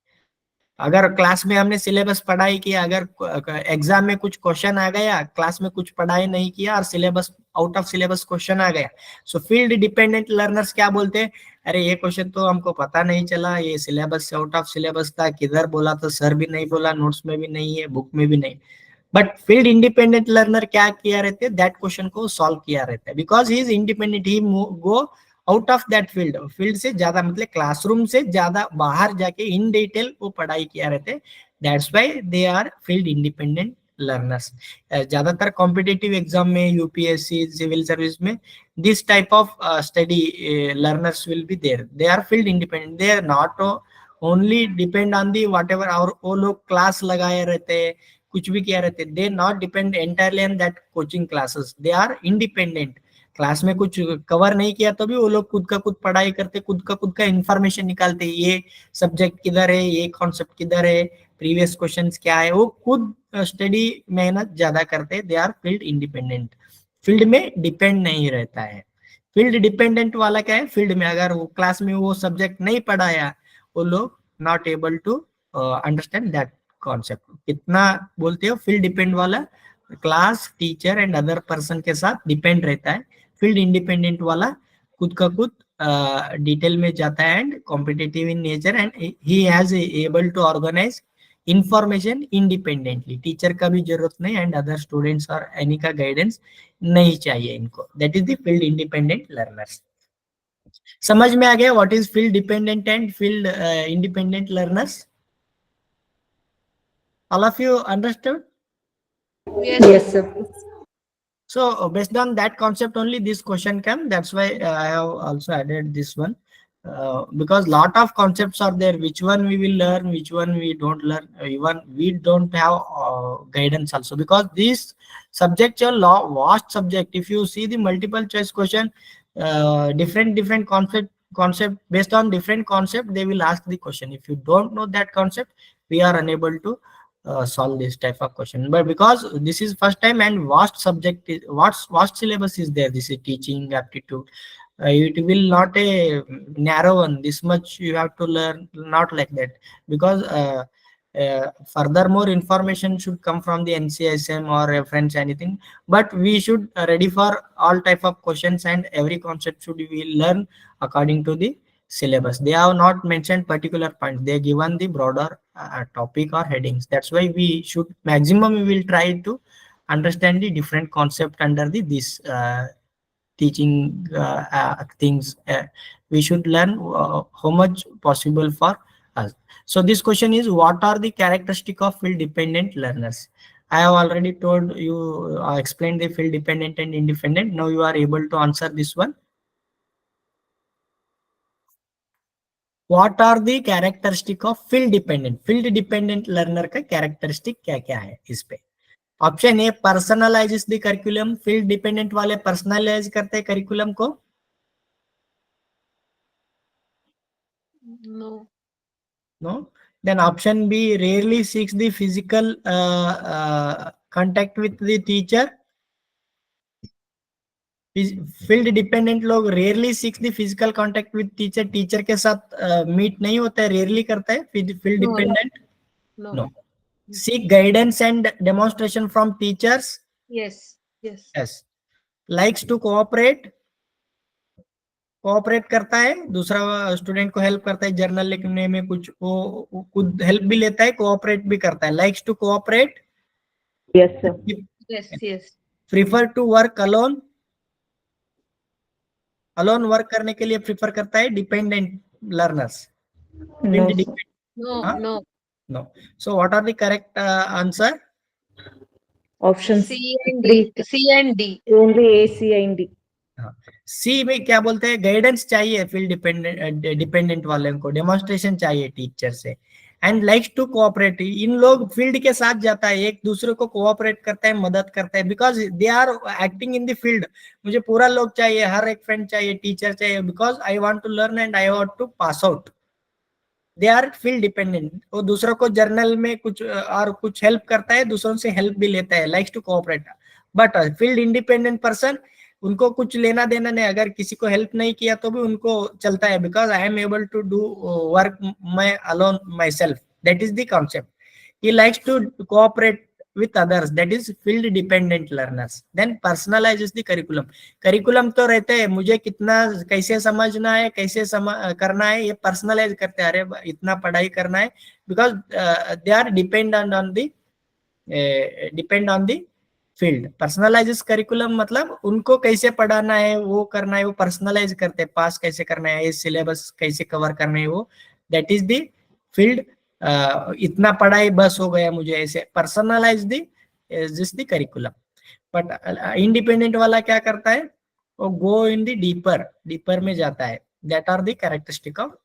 अगर class में हमने syllabus पढ़ाई किया, अगर exam में कुछ question आ गया, क्लास में कुछ पढ़ाई नहीं किया और syllabus out of syllabus question आ गया, सो फील्ड डिपेंडेंट लर्नर्स क्या बोलते हैं? अरे ये क्वेश्चन तो हमको पता नहीं चला, ये सिलेबस से आउट ऑफ सिलेबस था, किधर बोला तो सर भी नहीं बोला, नोट्स में भी नहीं है, बुक में भी नहीं. बट फील्ड इंडिपेंडेंट लर्नर क्या किया रहते हैं? दैट क्वेश्चन को सॉल्व किया रहता है, because he is independent. He go out of that field से ज्यादा, मतलब क्लासरूम से ज्यादा बाहर जाके इन डिटेल वो पढ़ाई किया रहते हैं. That's why they are field independent learners. ज्यादातर कॉम्पिटिटिव एग्जाम में, यूपीएससी, सिविल सर्विस में this type of study learners will be there. They are field independent. They are not only depend on the whatever, और वो लोग class लगाए रहते हैं, कुछ भी किया रहते. They not depend entirely on that coaching classes. They are independent. Class में कुछ कवर नहीं किया तो भी वो लोग खुद का खुद पढ़ाई करते, खुद का इंफॉर्मेशन निकालते, ये सब्जेक्ट किधर है, ये कॉन्सेप्ट किधर है, प्रीवियस क्वेश्चंस क्या है, वो खुद स्टडी मेहनत ज्यादा करते. They are field independent. Field में डिपेंड नहीं रहता है. फील्ड डिपेंडेंट वाला क्या है? फील्ड में अगर वो क्लास में वो सब्जेक्ट नहीं पढ़ाया, वो लोग not able to understand that concept. कितना बोलते हो? फील्ड डिपेंड वाला class, teacher and other person के साथ डिपेंड रहता है. फील्ड इंडिपेंडेंट वाला खुद का खुद डिटेल में जाता है and competitive in nature and he has able to organise information independently. Teacher का भी जरूरत नहीं एंड अदर स्टूडेंट्स और एनी का गाइडेंस नहीं चाहिए इनको. That is the field independent learners. समझ में आ गया what is field dependent and field independent learners? All of you understood? Yes, sir. So based on that concept only this question came. That's why I have also added this one. Because lot of concepts are there, which one we will learn, which one we don't learn, even we don't have guidance also, because this subject are vast subject. If you see the multiple choice question, different concept based on different concept they will ask the question. If you don't know that concept, we are unable to solve this type of question. But because this is first time and vast subject is vast syllabus is there, this is teaching aptitude, it will not a narrow one, this much you have to learn, not like that. Because furthermore information should come from the NCISM or reference anything, but we should ready for all type of questions and every concept should we learn according to the syllabus. They have not mentioned particular points, they given the broader topic or headings. That's why we should maximum we will try to understand the different concept under the this teaching things. We should learn how much possible for us. So this question is, what are the characteristic of field dependent learners? I have already told you, explained the field dependent and independent. Now you are able to answer this one. What are the characteristic of field dependent learner का characteristic क्या क्या है इस पे? Option A, personalise the curriculum. Field dependent वाले personalise करते हैं curriculum को. No. Then option B, rarely seeks the physical contact with the teacher. Field dependent लोग rarely seeks the physical contact with teacher. Teacher के साथ meet नहीं होता है, रेयरली करता है field dependent. No. Seek guidance and demonstration from teachers. Yes. Likes to cooperate करता है, दूसरा स्टूडेंट को हेल्प करता है जर्नल लिखने में, कुछ वो खुद हेल्प भी लेता है, कोऑपरेट भी करता है. Likes to cooperate. Yes, sir. Yes. Prefer to work alone. Alone work करने के लिए प्रीफर करता है dependent learners. No, sir. No. So what are the correct answer? Options C and D. only A, C, and D. सी में क्या बोलते हैं, guidance चाहिए फील्ड डिपेंडेंट वाले को, डेमोन्स्ट्रेशन चाहिए टीचर से, एंड लाइक्स टू कोऑपरेट. इन लोग फील्ड के साथ जाता है, एक दूसरे को कोऑपरेट करता है, मदद करता है, because they are acting in the field. मुझे पूरा लोग चाहिए, हर एक फ्रेंड चाहिए, टीचर चाहिए, because I want to learn and I want to pass out. They are field dependent. वो दूसरों को जर्नल में कुछ और कुछ हेल्प करता है, दूसरों से हेल्प भी लेता है, likes to cooperate. But field independent person, उनको कुछ लेना देना नहीं, अगर किसी को हेल्प नहीं किया तो भी उनको चलता है, because I am able to do work my alone my self. That is the concept. He likes to cooperate with others, that is field dependent learners. Then personalizes the curriculum. curriculum तो रहते हैं, मुझे कितना कैसे समझना है, कैसे करना है, ये पर्सनलाइज करते हैं. अरे इतना पढ़ाई करना है, because they are depend on the field. Personalise curriculum मतलब उनको कैसे पढ़ाना है, वो करना है, वो पर्सनलाइज करते हैं. पास कैसे करना है, सिलेबस कैसे कवर करना है, वो दैट इज द फील्ड. इतना पढ़ाई बस हो गया मुझे, ऐसे personalise the curriculum. But independent वाला क्या करता है, वो गो इन द डीपर में जाता है. That are the characteristic of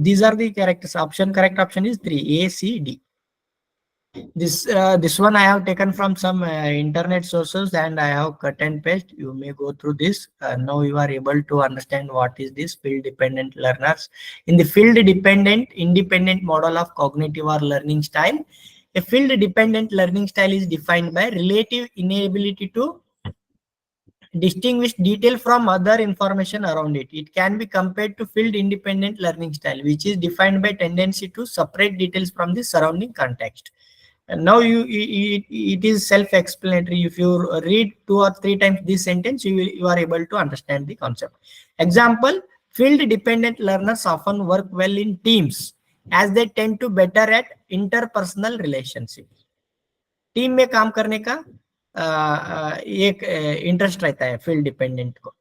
these are the characters. Correct option is 3, A, C, D. This one I have taken from some internet sources and I have cut and paste. You may go through this. Now you are able to understand what is this field dependent learners. In the field dependent independent model of cognitive or learning style, a field dependent learning style is defined by relative inability to distinguish detail from other information around it. It can be compared to field independent learning style, which is defined by tendency to separate details from the surrounding context. And now it is self-explanatory. If you read 2 or 3 times this sentence, you are able to understand the concept. Example: field dependent learners often work well in teams as they tend to better at interpersonal relationship. Team में काम करने का एक interest रहता है field dependent को.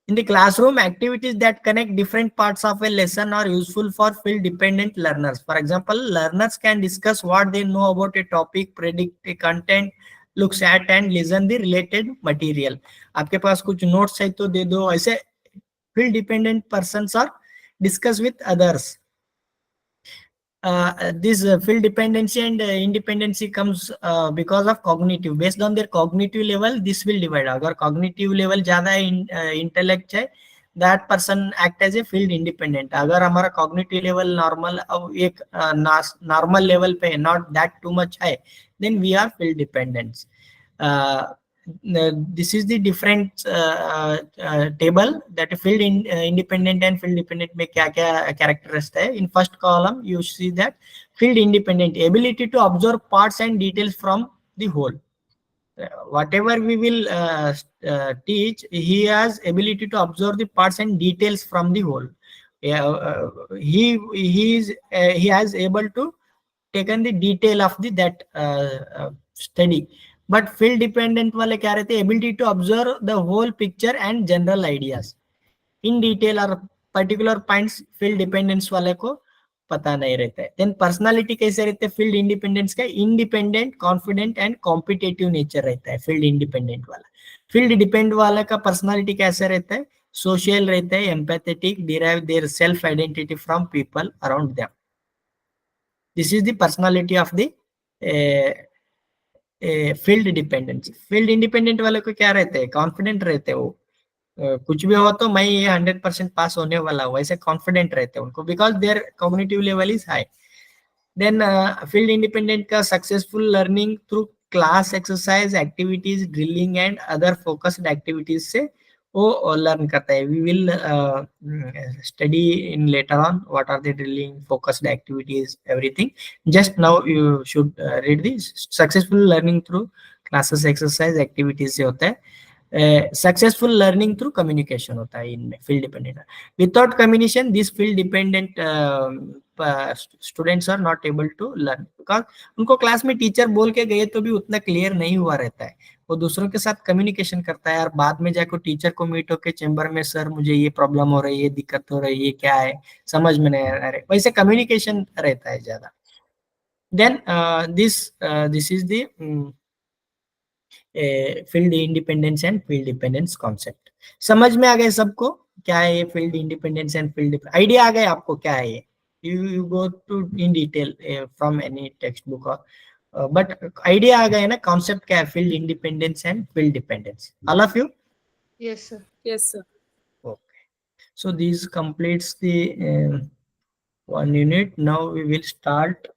In the classroom, activities that connect different parts of a lesson are useful for field-dependent learners. For example, learners can discuss what they know about a topic, predict a content, looks at and listen the related material. आपके पास कुछ notes है तो दे दो. ऐसे field-dependent persons are discuss with others. This field dependency and independency comes because of cognitive. Based on their cognitive level, this will divide. अगर cognitive level ज़्यादा intellect है, that person act as a field independent. अगर हमारा cognitive level normal एक normal level पे not that too much high, then we are field dependent. This is the different table that field independent and field dependent में क्या क्या characteristic है. In first column you see that field independent ability to observe parts and details from the whole. Whatever we will teach, he has ability to observe the parts and details from the whole. He has able to taken the detail of the that study. But field dependent वाले क्या रहते हैं? Ability to observe the whole picture and general ideas. In detail or particular points field dependence वाले को पता नहीं रहता है. Then personality कैसे रहते हैं? Field independence का independent, confident and competitive nature रहता है field independent वाला. Field dependent वाला का personality कैसे रहता है? Social रहता है, empathetic, derive their self identity from people around them. This is the personality of the field dependency. Field independent वाले को क्या रहते हैं? कॉन्फिडेंट रहते हैं. वो कुछ भी हो तो मैं ये 100% पास होने वाला हूँ, ऐसे कॉन्फिडेंट रहते हैं उनको, because their cognitive level is high. Then field independent का successful learning through class exercise, activities, drilling and other focused activities से वो लर्न करता है. We will study in later on what are the drilling, focused activities, everything. Just now you should read this. Successful learning through classes, exercise, activities से होता है. Successful learning through communication होता है इनमें field dependent. Without communication this field dependent students are not able to learn, because उनको class में teacher बोल के गए तो भी उतना क्लियर नहीं हुआ रहता है. वो दूसरों के साथ कम्युनिकेशन करता है और बाद में जाकर टीचर को मीट होकर चैम्बर में, सर मुझे ये प्रॉब्लम हो रही है, दिक्कत हो रही है, क्या है, समझ में नहीं आ रहा है, वैसे कम्युनिकेशन रहता है ज्यादा. Then this is the field independence and field dependence concept. समझ में आ गए सबको क्या है ये field independence and field? Idea आ गए आपको क्या है ये? you go to in detail from any textbook or but idea आ गया ना concept क्या है field independence and field dependence, all of you? Yes, sir. Yes, sir. Okay, so this completes the one unit. Now we will start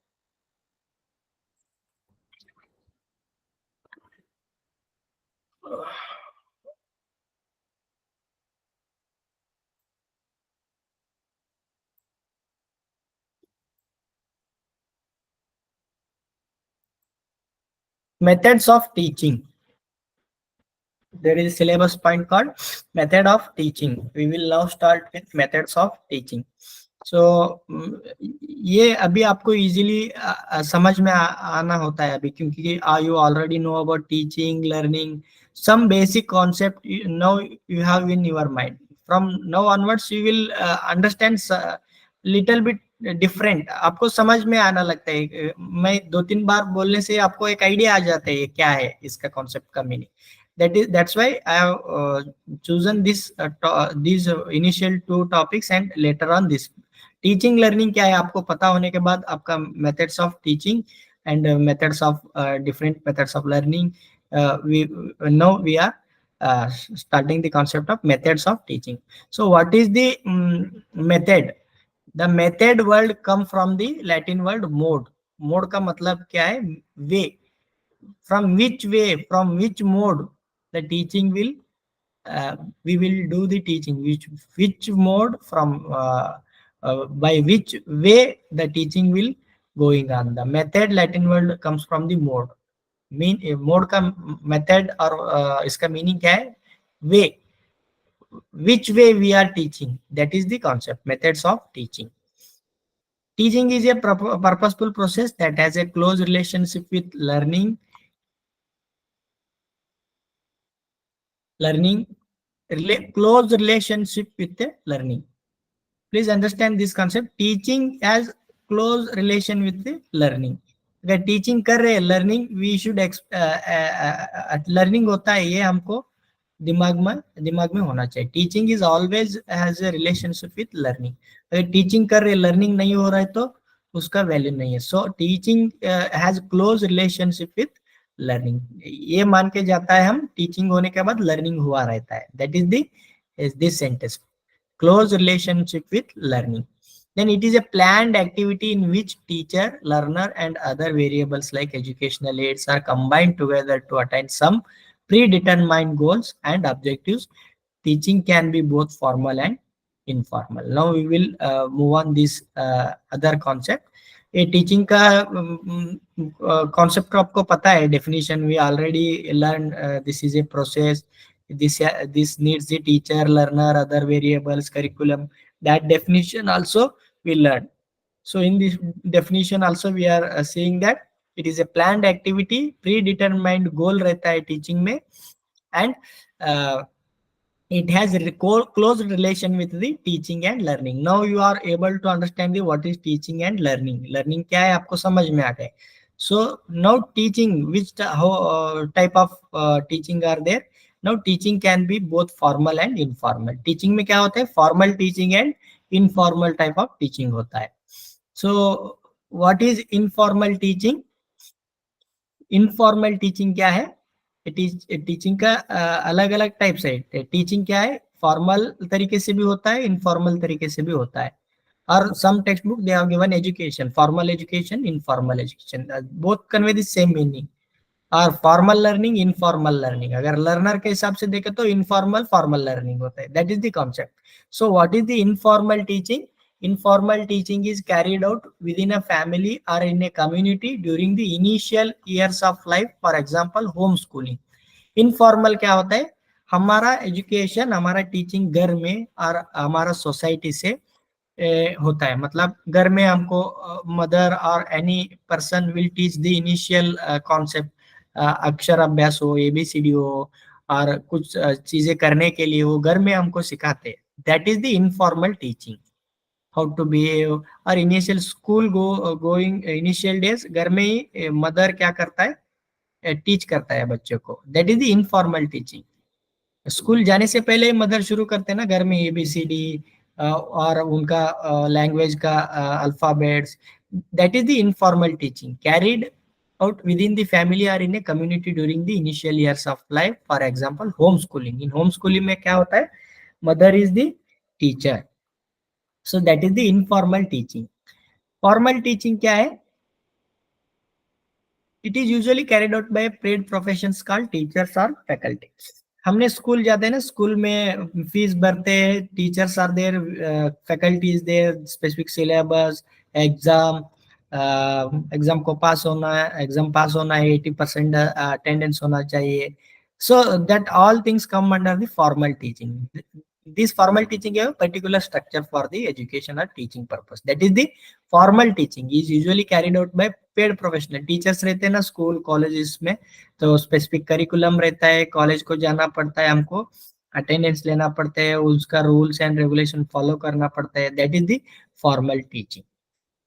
methods of teaching. There is a syllabus point called method of teaching. We will now start with methods of teaching. So ये अभी आपको easily समझ में आना होता है अभी, क्योंकि you already know about teaching, learning, some basic concept now you have in your mind. From now onwards you will understand little bit different. आपको समझ में आना लगता है. मैं 2-3 बार बोलने से आपको एक आइडिया आ जाता है क्या है इसका कॉन्सेप्ट का meaning. That's why I have chosen this these initial 2 topics and later on this. Teaching learning क्या है आपको पता होने के बाद आपका methods of teaching and methods of different methods of learning, we are starting the concept of methods of teaching. So what is the method? The method word come from the Latin word mode. Mode का मतलब क्या है? way. From which way, from which mode the teaching will we will do the teaching, which mode, from by which way the teaching will going on. The method Latin word comes from the mode. Mode का method और इसका meaning क्या है? वे, which way we are teaching, that is the concept, methods of teaching. Teaching is a purposeful process that has a close relationship with learning close relationship with the learning. Please understand this concept. Teaching has close relation with the learning. अगर teaching कर रहे हैं, learning we should learning होता है, ये हमको दिमाग में होना चाहिए. Teaching is always has a relationship with learning. अगर टीचिंग कर रहे लर्निंग नहीं हो रहा है तो उसका वैल्यू नहीं है. So teaching has close relationship with learning. ये मान के जाता है हम टीचिंग होने के बाद लर्निंग हुआ रहता है. That is this sentence, close relationship with learning. Then it is a planned activity in which teacher, learner and other variables like educational aids are combined together to attain some predetermined goals and objectives. Teaching can be both formal and informal. Now we will move on this other concept. ये teaching का concept आपको पता है, definition we already learn. This is a process. This needs the teacher, learner, other variables, curriculum. That definition also we learn. So in this definition also we are saying that it is a planned activity, predetermined goal रहता है teaching में, and it has a close relation with the teaching and learning. Now you are able to understand the what is teaching and learning. Learning क्या है आपको समझ में आ गए. So now teaching, which type of teaching are there? Now teaching can be both formal and informal. Teaching में क्या होता है? Formal teaching and informal type of teaching होता है. So what is informal teaching? Informal teaching क्या है? Teaching का अलग अलग टाइप्स है. टीचिंग क्या है? फॉर्मल तरीके से भी होता है, इनफॉर्मल तरीके से भी होता है. और some text book they have given education, formal education, informal education, both convey the same meaning. और फॉर्मल लर्निंग, इनफॉर्मल लर्निंग, अगर लर्नर के हिसाब से देखें तो इनफॉर्मल, फॉर्मल लर्निंग होता है. That is the concept. So what is the informal teaching? Informal teaching is carried out within a family or in a community during the initial years of life. For example, homeschooling. Informal क्या होता है? हमारा education, हमारा teaching घर में और हमारा society से होता है. मतलब घर में हमको मदर और any person will teach the initial concept. अक्षर अभ्यास हो, एबीसीडी हो, और कुछ चीजें करने के लिए वो घर में हमको सिखाते हैं. That is the informal teaching. How to behave. और initial school going initial days घर में ही मदर क्या करता है? टीच करता है बच्चों को. That is the informal teaching. School जाने से पहले मदर शुरू करते हैं ना घर में, एबीसीडी और उनका लैंग्वेज का alphabets. That is the informal teaching carried out within the family or in a community during the initial years of life. For example, homeschooling. In homeschooling में क्या होता है? Mother is the teacher. So that is the informal teaching. Formal teaching क्या है? It is usually carried out by paid professions called teachers or faculty. हमने school जाते हैं ना, स्कूल में फीस भरते हैं, teachers are there, faculty is there, specific syllabus, exam, exam को पास होना है, एग्जाम पास होना है, 80% अटेंडेंस होना चाहिए. So that all things come under the formal teaching. This formal teaching है particular structure for the education or teaching purpose. That is the formal teaching is usually carried out by paid professional. Teachers रहते हैं ना school colleges में, तो specific curriculum रहता है, college को जाना पड़ता है, हमको अटेंडेंस लेना पड़ता है, उसका रूल्स एंड रेगुलेशन फॉलो करना पड़ता है. That is the formal teaching.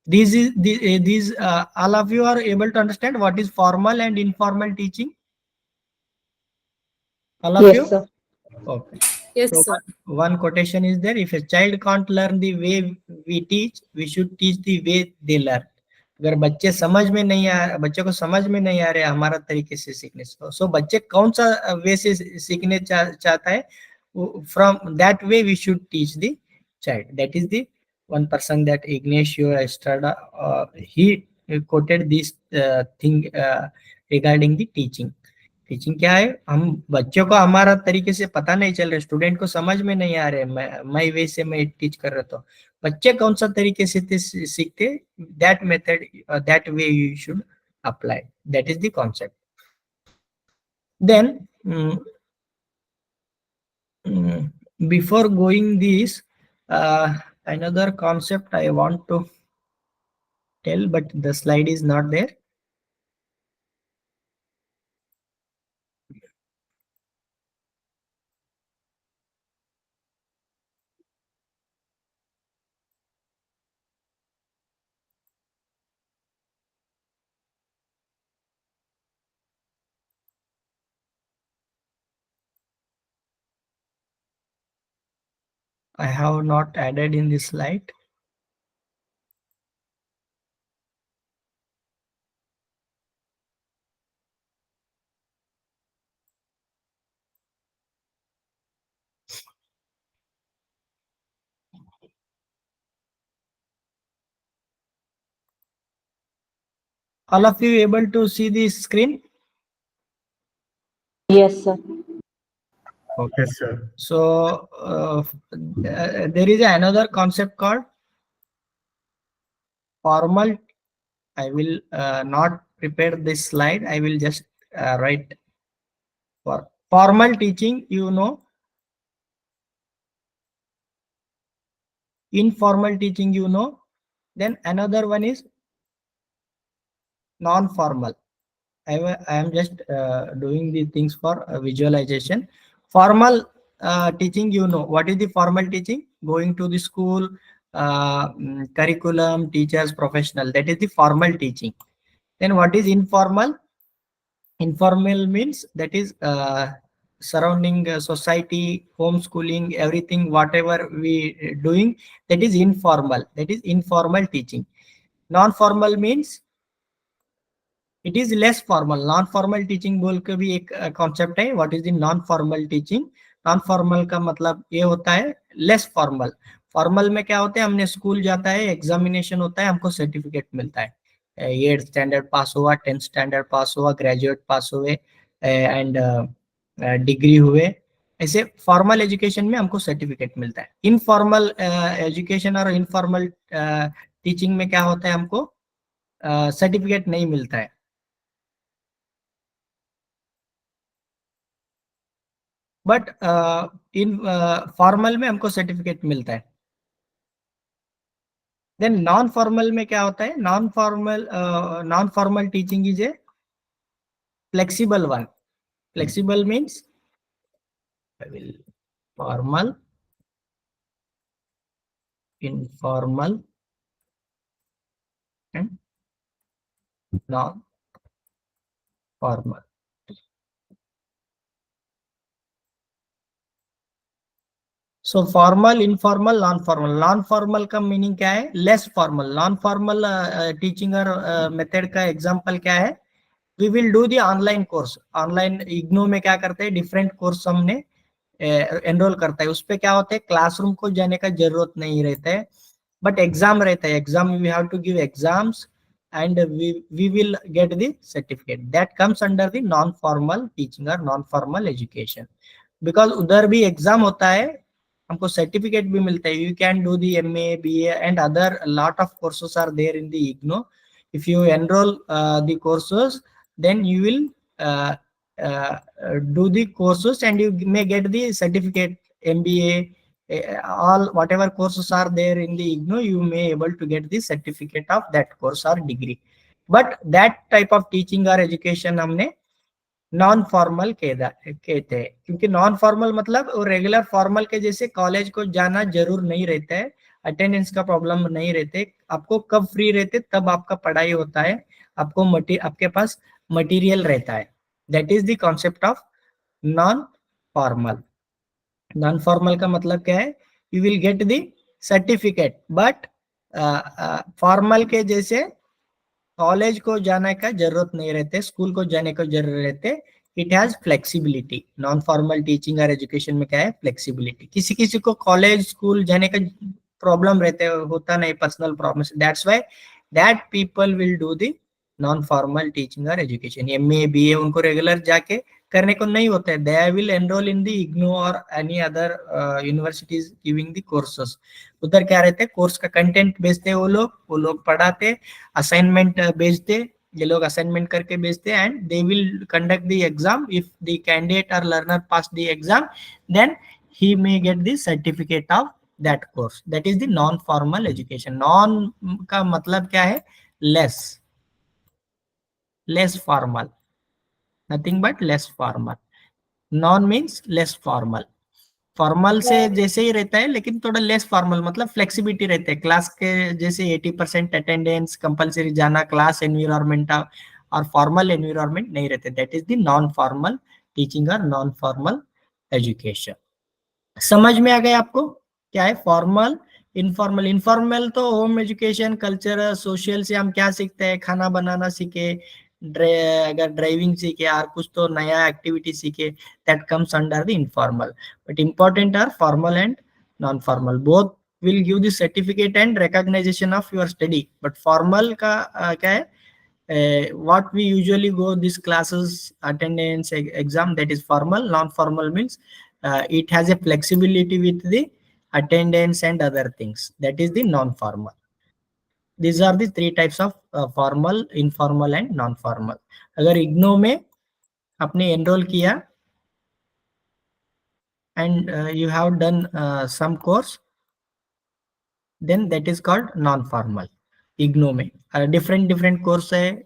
These all of you are able to understand what is formal and informal teaching? All of you? Yes, sir. Okay. Yes, So sir. one quotation is there: if a child can't learn the way we teach, we should teach the way they learn. अगर बच्चे समझ में नहीं आ, बच्चे को समझ में नहीं आ रहा हमारा तरीके से सीखने से, सो बच्चे कौन सा वे से सीखने चाहता है, from that way we should teach the child. That is the one person that Ignacio Estrada, he quoted this thing regarding the teaching. Teaching क्या है, हम बच्चों को हमारा तरीके से पता नहीं चल रहा, स्टूडेंट को समझ में नहीं आ रहे, मैं वैसे मैं टीच कर रहा था, बच्चे कौन सा तरीके से सीखते, that method that way you should apply, that is the concept. Then before going this, another concept I want to tell, but the slide is not there. I have not added in this slide. All of you able to see the screen? Yes, sir. Okay. Yes, sir. So there is another concept called formal. I will not prepare this slide. I will just write for formal teaching. You know, informal teaching. You know. Then another one is non-formal. I am just doing the things for visualization. Formal teaching, you know, what is the formal teaching? Going to the school, curriculum, teachers, professional. That is the formal teaching. Then what is informal? Informal means that is surrounding society, homeschooling, everything, whatever we doing, that is informal. That is informal teaching. Non-formal means it is less formal. Non formal teaching बोल के भी एक concept है. What is the non formal teaching? Non formal का मतलब ये होता है लेस फॉर्मल. फॉर्मल में क्या होता है, हमने स्कूल जाता है, एग्जामिनेशन होता है, हमको सर्टिफिकेट मिलता है, 8th स्टैंडर्ड पास हुआ, 10th स्टैंडर्ड पास हुआ, ग्रेजुएट पास हुए एंड डिग्री हुए. ऐसे फॉर्मल एजुकेशन में हमको सर्टिफिकेट मिलता है. इनफॉर्मल एजुकेशन और इनफॉर्मल टीचिंग में क्या होता है, हमको सर्टिफिकेट नहीं मिलता है. बट इन फॉर्मल में हमको सर्टिफिकेट मिलता है. देन नॉन फॉर्मल में क्या होता है, non formal teaching is a flexible one. Flexible means formal, informal and non formal. So formal, informal, non formal. Non formal का मीनिंग क्या है, less formal. Non formal teaching और मेथड का example क्या है, we will do the online course. Online IGNOU में क्या करते हैं, डिफरेंट कोर्स हमने एनरोल करता है. उस पे क्या होता है, क्लासरूम को जाने का जरूरत नहीं रहता है, बट एग्जाम रहता है. Exam we have to give exams and we will get the certificate. That comes under the non formal teaching और नॉन फॉर्मल एजुकेशन. बिकॉज उधर भी एग्जाम होता है, हमको सर्टिफिकेट भी मिलता है. You can do the MA, BA and other lot of courses are there in the IGNOU. If you enroll the courses, then you will do the courses and you may get the certificate. MBA, all whatever courses are there in the IGNO, you may able to get the certificate of that course or degree. But that type of teaching or education हमने non formal कहते हैं, क्योंकि non formal मतलब regular formal के जैसे college को जाना जरूर नहीं रहता है, अटेंडेंस का प्रॉब्लम नहीं रहते. आपको कब फ्री रहते तब आपका पढ़ाई होता है, आपको आपके पास मटेरियल रहता है. That is the concept of non formal. Non formal का मतलब क्या है, you will get the certificate, but formal के जैसे कॉलेज को जाने का जरूरत नहीं रहते, स्कूल को जाने का जरूरत रहते. It has flexibility. Non formal teaching और एजुकेशन में क्या है, फ्लेक्सिबिलिटी. किसी किसी को कॉलेज स्कूल जाने का प्रॉब्लम रहते होता नहीं, personal problem. That's why that people will do the non formal teaching और एजुकेशन, MA BA उनको रेगुलर जाके करने को नहीं होता है, they will enroll in the IGNOU और any other universities giving the courses. उधर क्या रहते हैं, कोर्स का कंटेंट बेचते हैं, वो लोग पढ़ाते, असाइनमेंट बेचते, ये लोग असाइनमेंट करके भेजते हैं, and they will conduct the exam. If the candidate और learner pass the exam, then he may get the certificate of that course. That is the non formal education. Non का मतलब क्या है, less, less formal, nothing but less formal. Non means less formal. Formal से जैसे ही रहता है, लेकिन थोड़ा लेस फॉर्मल, मतलब फ्लेक्सिबिलिटी रहता है, क्लास के जैसे 80% अटेंडेंस कंपलसरी जाना, क्लास एनवायरनमेंट और फॉर्मल एनवायरनमेंट नहीं रहते। That is the non formal teaching और नॉन फॉर्मल एजुकेशन। समझ में आ गया आपको क्या है फॉर्मल, इनफॉर्मल? इनफॉर्मल तो होम एजुकेशन, कल्चर, सोशल से हम क्या सीखते हैं, खाना बनाना सीखे, अगर ड्राइविंग सीखे और कुछ तो नया एक्टिविटी सीखे, that comes under the informal. But important are formal and non formal, both will give the certificate and recognition of your study. But formal का क्या है, what we usually go these classes, attendance, exam, that is formal. Non-formal means it has a flexibility with the attendance and other things, that is the non-formal. These are the three types of formal, informal and non-formal. अगर इग्नो में आपने enrol किया and you have done some course, then that is called non-formal. IGNOU में different different course है,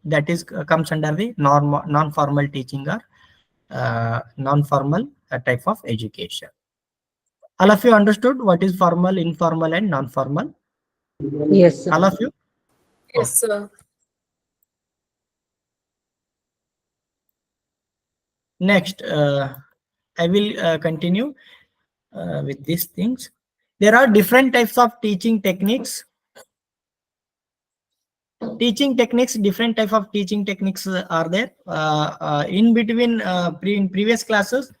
that is comes under the non-formal teaching or non-formal type of education. All of you understood what is formal, informal and non-formal? Yes, sir. All of you? Yes, sir. Next, I will continue with these things. There are different types of teaching techniques. Different type of teaching techniques are there. In between, in previous classes,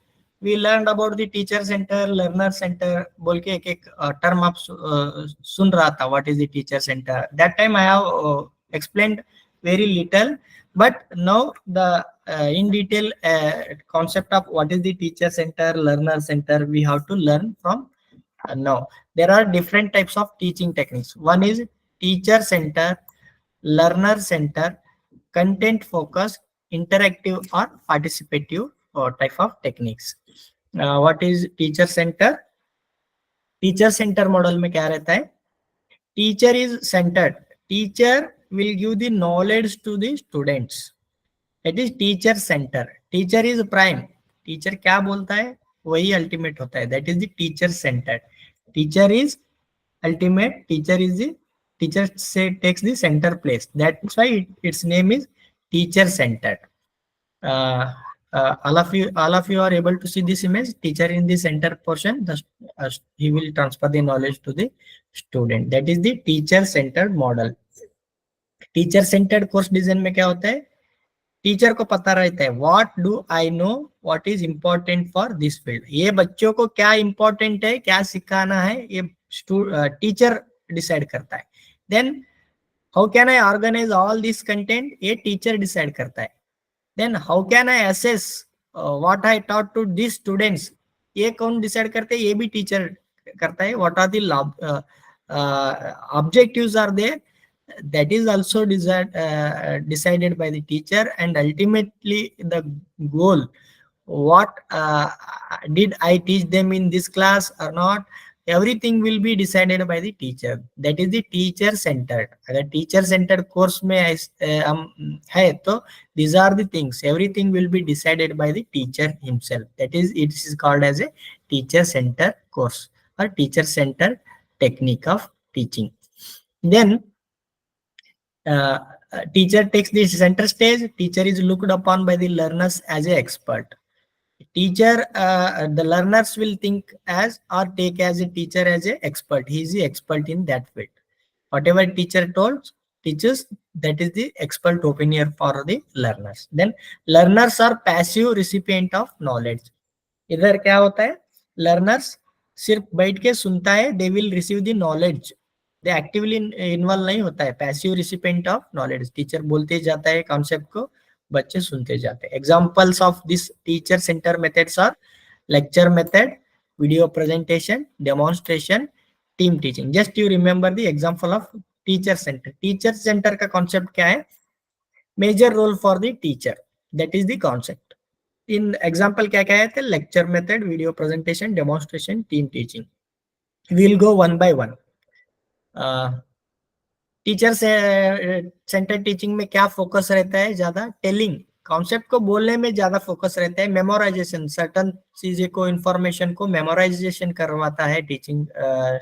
we learned about the teacher center, learner center. बोल के एक term आप सुन रहा था. What is the teacher center? That time I have explained very little, but now the in detail concept of what is the teacher center, learner center, we have to learn from now. There are different types of teaching techniques. One is teacher center, learner center, content focused, interactive or participative type of techniques. What is teacher center? Teacher center model में क्या रहता है? Teacher is centered. Teacher will give the knowledge to the students. That is teacher center. Teacher is prime. Teacher क्या बोलता है वही ultimate होता है. That is the teacher centered. Teacher is ultimate. Teacher is the teacher say takes the center place. That's why its name is teacher centered. All of you are able to see this image. Teacher in the center portion, he will transfer the knowledge to the student. That is the teacher centered model. Teacher centred course design में क्या होता है, teacher को पता रहता है what do I know, what is important for this field. ये बच्चों को क्या इंपॉर्टेंट है, क्या सिखाना है, ये टीचर डिसाइड करता है। Then how can I organise all this content, ये टीचर डिसाइड करता है। Then how can I assess what I taught to this students, ये कौन डिसाइड करते हैं, ये भी टीचर करता है। What are the objectives are there, that is also decided by the teacher, and ultimately the goal, what did I teach them in this class or not, everything will be decided by the teacher. That is the teacher centered. अगर teacher centered course में हम है तो these are the things, everything will be decided by the teacher himself. That is, it is called as a teacher centered course or teacher centered technique of teaching. Then teacher takes the center stage. Teacher is looked upon by the learners as an expert. Teacher, the learners will think as or take as a teacher as an expert. He is the expert in that field. Whatever teacher teaches, that is the expert opinion for the learners. Then learners are passive recipient of knowledge. इधर क्या होता है, learners सिर्फ बैठ के सुनता है, they will receive the knowledge. They actively involve नहीं होता है, passive recipient of knowledge, teacher बोलते जाता है कॉन्सेप्ट को, बच्चे सुनते जाते हैं। Examples of this teacher centre methods are lecture method, video presentation, demonstration, team teaching. Just you remember the example of teacher center. Teacher center का concept क्या है? Major role for the teacher. That is the concept. In example क्या क्या है थे? Lecture method, video presentation, demonstration, team teaching. We'll go one by one. Teacher centre teaching में क्या focus रहता है? ज्यादा टेलिंग, कॉन्सेप्ट को बोलने में ज्यादा फोकस रहता है। मेमोराइजेशन, सर्टन चीजें को, इंफॉर्मेशन को मेमोराइजेशन करवाता है टीचिंग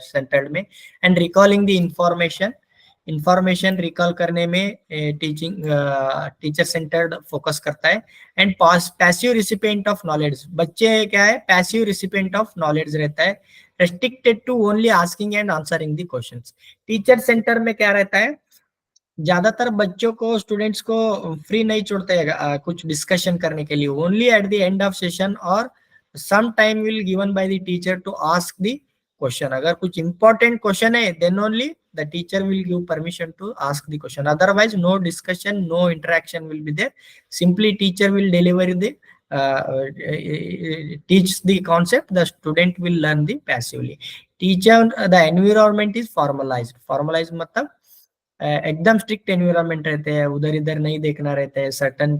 सेंटर में। And recalling the information recall करने में टीचर सेंटर्ड फोकस करता है। And passive recipient of knowledge, बच्चे क्या है? पैसिव रिसिपिएंट ऑफ नॉलेज रहता है, restricted to only asking and answering the questions. Teacher centre में क्या रहता है? ज्यादातर बच्चों को, स्टूडेंट्स को फ्री नहीं छोड़ते हैं कुछ डिस्कशन करने के लिए। Only at the end of session और some time will given by the teacher to ask the question. अगर कुछ इंपॉर्टेंट क्वेश्चन है then only the teacher will give permission to ask the question, otherwise no discussion, no interaction will be there. Simply teacher will deliver the teach the concept, the student will learn the passively. Teacher, the environment is formalized. Formalized मतलब एकदम strict environment रहते हैं, उधर इधर नहीं देखना रहता है। Certain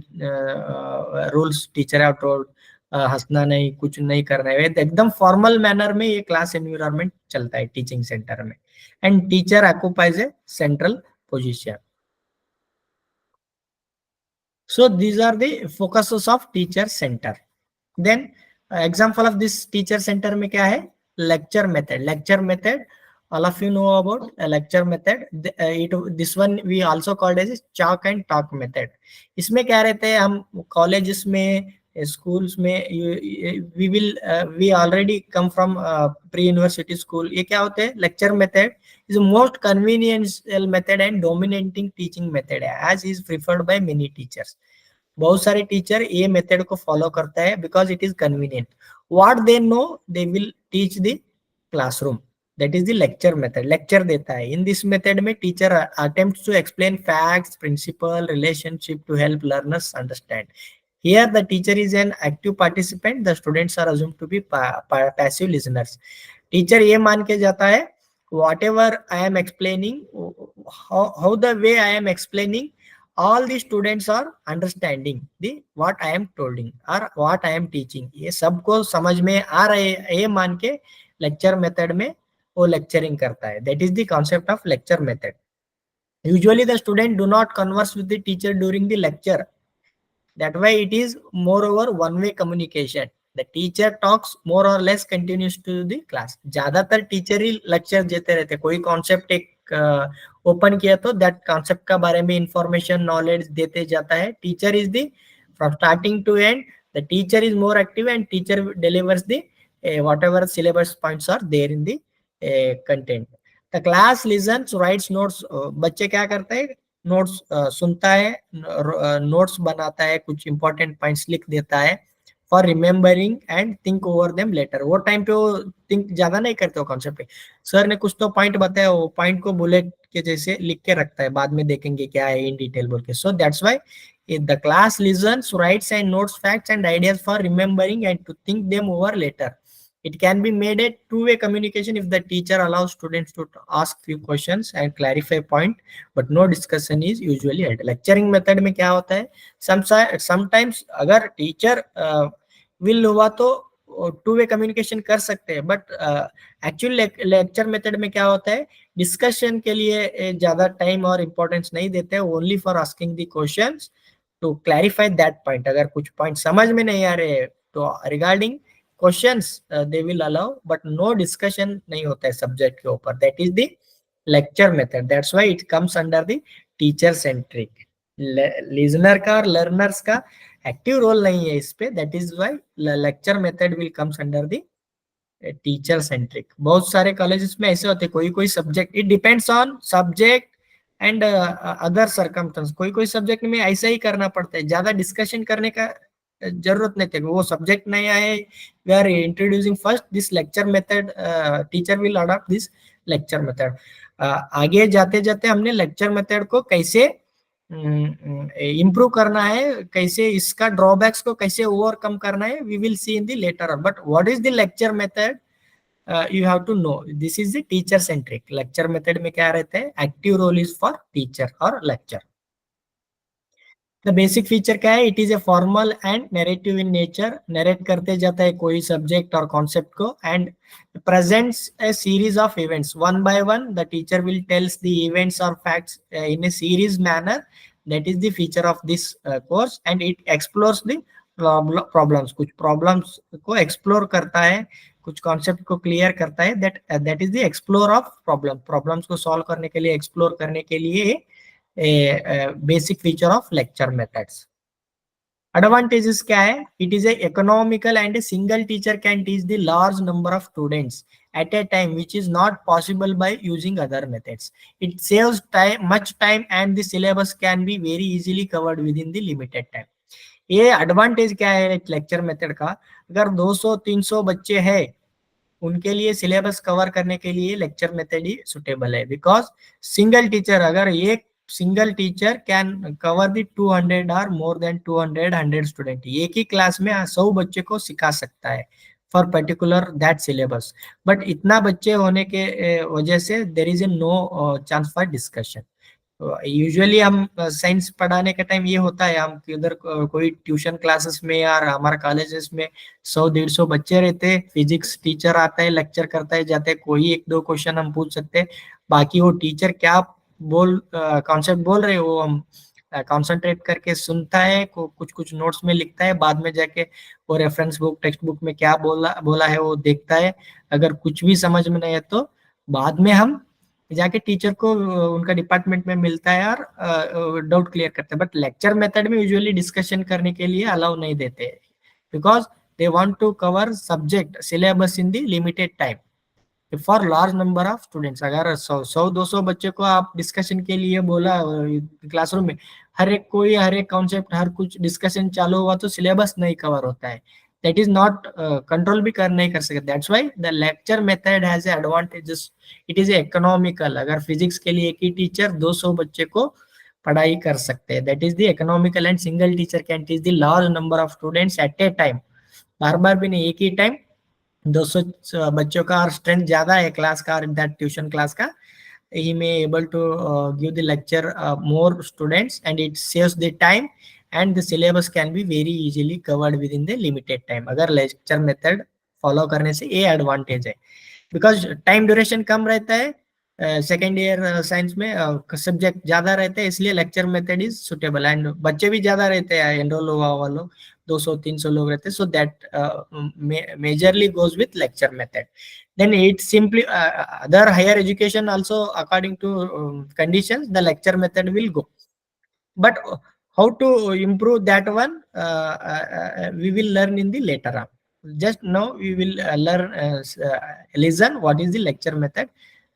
rules teacher have told, हंसना नहीं, कुछ नहीं करना है, एकदम फॉर्मल मैनर में ये क्लास एनवायरनमेंट चलता है टीचिंग सेंटर में। And teacher occupies A central position. So these are the focuses of teacher center. Then example of this teacher center में क्या है? Lecture method. Lecture method, all of you know about a lecture method. This one we also called as chalk and talk method. इसमें क्या रहता है? हम colleges में, schools में, we already come from pre-university school. ये क्या होते हैं? Lecture method is the most convenient method and dominating teaching method as is preferred by many teachers. बहुत सारे टीचर ये मेथड को फॉलो करता है because it is convenient. What they know they will teach the classroom, that is the lecture method. Lecture देता है। In this method में teacher attempts to explain facts, principle, relationship to help learners understand. Here the teacher is an active participant, the students are assumed to be passive listeners. Teacher ये मान के जाता है whatever I am explaining, how the way I am explaining, all the students are understanding the what I am telling or what I am teaching. ये सबको समझ में आ रहे हैं ये मान के लेक्चर मेथड में वो लेक्चरिंग करता है। That is the concept of lecture method. Usually the student do not converse with the teacher during the lecture. That way it is moreover one-way communication. The teacher talks more or less continues to the class. ज्यादातर teacher ही lecture देते रहते, कोई concept एक open किया तो that concept का बारे में इंफॉर्मेशन, नॉलेज देते जाता है। Teacher is the from starting to end the teacher is more active and teacher delivers the whatever syllabus points are there in the content. The class listens, writes notes. बच्चे क्या करते हैं? Notes सुनता है, notes बनाता है, कुछ important points लिख देता है for remembering and think over them later. वो टाइम पे वो थिंक ज्यादा नहीं करते हो कॉन्सेप्ट पे। सर ने कुछ तो पॉइंट बताया, वो पॉइंट को बुलेट के जैसे लिख के रखता है, बाद में देखेंगे क्या है इन डिटेल बोल के। So that's why the class listens, writes and notes facts and ideas for remembering and to think them over later. It can be made a two-way communication if the teacher allows students to ask few questions and clarify point, but no discussion is usually held. Lecturing method में क्या होता है? Sometimes अगर teacher will हुआ तो two-way communication कर सकते हैं, but actual lecture method में क्या होता है? Discussion के लिए ज़्यादा time और importance नहीं देते हैं, only for asking the questions to clarify that point. अगर कुछ point समझ में नहीं आ रहे तो regarding questions they will allow, but no discussion नहीं होता है सब्जेक्ट के ऊपर. That is the lecture method. That's why it comes under the teacher centric. Listener का और learners का active role नहीं है इस पे. That is why lecture method will comes under the teacher centric. बहुत सारे कॉलेजेस में ऐसे होते हैं, कोई कोई subject, it depends on subject and other circumstances. कोई कोई सब्जेक्ट में ऐसा ही करना पड़ता है, ज्यादा डिस्कशन करने का जरूरत नहीं थे, वो सब्जेक्ट नहीं आए, we are introducing first this lecture method, teacher will adopt this lecture method. आगे जाते जाते हमने लेक्चर मेथड को कैसे इम्प्रूव करना है, कैसे इसका ड्रॉबैक्स को कैसे ओवरकम करना है, we will see in the later. But what is the lecture method, you have to know this is the teacher centric. Lecture method में क्या रहता है, active role is for teacher और लेक्चर। द बेसिक फीचर क्या है, it is a formal and narrative in nature, narrate करते जाता है कोई सब्जेक्ट और कॉन्सेप्ट को, and presents a series of events one by one. The teacher will tells the events or facts in a series manner. That is the feature of this course, and it explores the problems. कुछ problems को explore करता है, कुछ concept को clear करता है, that is the explore of problems को solve करने के लिए, explore करने के लिए a basic feature of lecture methods. Advantages क्या है, it is a economical and a single teacher can teach the large number of students at a time, which is not possible by using other methods. It saves time, much time, and the syllabus can be very easily covered within the limited time. ये advantage क्या है lecture method का, अगर 200-300 बच्चे हैं उनके लिए syllabus cover करने के लिए लेक्चर मेथड ही सुटेबल है, बिकॉज सिंगल टीचर, अगर एक single teacher can cover the 200 और मोर देन 200 स्टूडेंट, एक ही क्लास में 100 बच्चे को सिखा सकता है for particular that syllabus. But इतना बच्चे होने के वजह से there is a no chance for discussion. Usually हम साइंस पढ़ाने के टाइम ये होता है, हम उधर कोई ट्यूशन क्लासेस में या हमारे कॉलेजेस में 100-150 बच्चे रहते हैं, फिजिक्स टीचर आता है, लेक्चर करता है, जाते हैं, कोई 1-2 क्वेश्चन हम पूछ सकते हैं, बाकी वो टीचर क्या कॉन्सेप्ट बोल रहे हो हम कॉन्सेंट्रेट करके सुनता है, कुछ कुछ नोट्स में लिखता है, बाद में जाके वो रेफरेंस बुक टेक्स्ट बुक में क्या बोला है वो देखता है। अगर कुछ भी समझ में नहीं है तो बाद में हम जाके टीचर को उनका डिपार्टमेंट में मिलता है और डाउट क्लियर करते हैं। बट लेक्चर मेथड में यूजुअली डिस्कशन करने के लिए अलाउ नहीं देते, because they want to cover subject syllabus in the limited time for large number of students. अगर 100-200 बच्चे को आप डिस्कशन के लिए बोला क्लासरूम में, हर एक कॉन्सेप्ट हर कुछ डिस्कशन चालू हुआ तो सिलेबस नहीं कवर होता है, दैट इज नॉट कंट्रोल भी नहीं कर सकते। That's why the lecture method has advantages, it is economical. अगर फिजिक्स के लिए एक ही टीचर 200 बच्चे को पढ़ाई कर सकते हैं, that is the economical, and single teacher can teach the large number of students at a time. बार बार भी नहीं, एक ही टाइम 200 बच्चों का, और स्ट्रेंथ ज्यादा है क्लास का, दैट ट्यूशन क्लास का, he may able to give the lecture more students, and it saves the time, and the syllabus can be very easily covered within the limited time। अगर lecture method follow करने से ये advantage है, because time duration कम रहता है, second year science में subject ज्यादा रहते हैं, इसलिए lecture method is suitable, and बच्चे भी ज्यादा रहते हैं, एनरोल हुआ हुआ लोग 200-300 लोग रहते हैं, so that majorly goes with lecture method. Then it simply other higher education also according to conditions the lecture method will go, but how to improve that one we will learn in the later on. Just now we will listen what is the lecture method,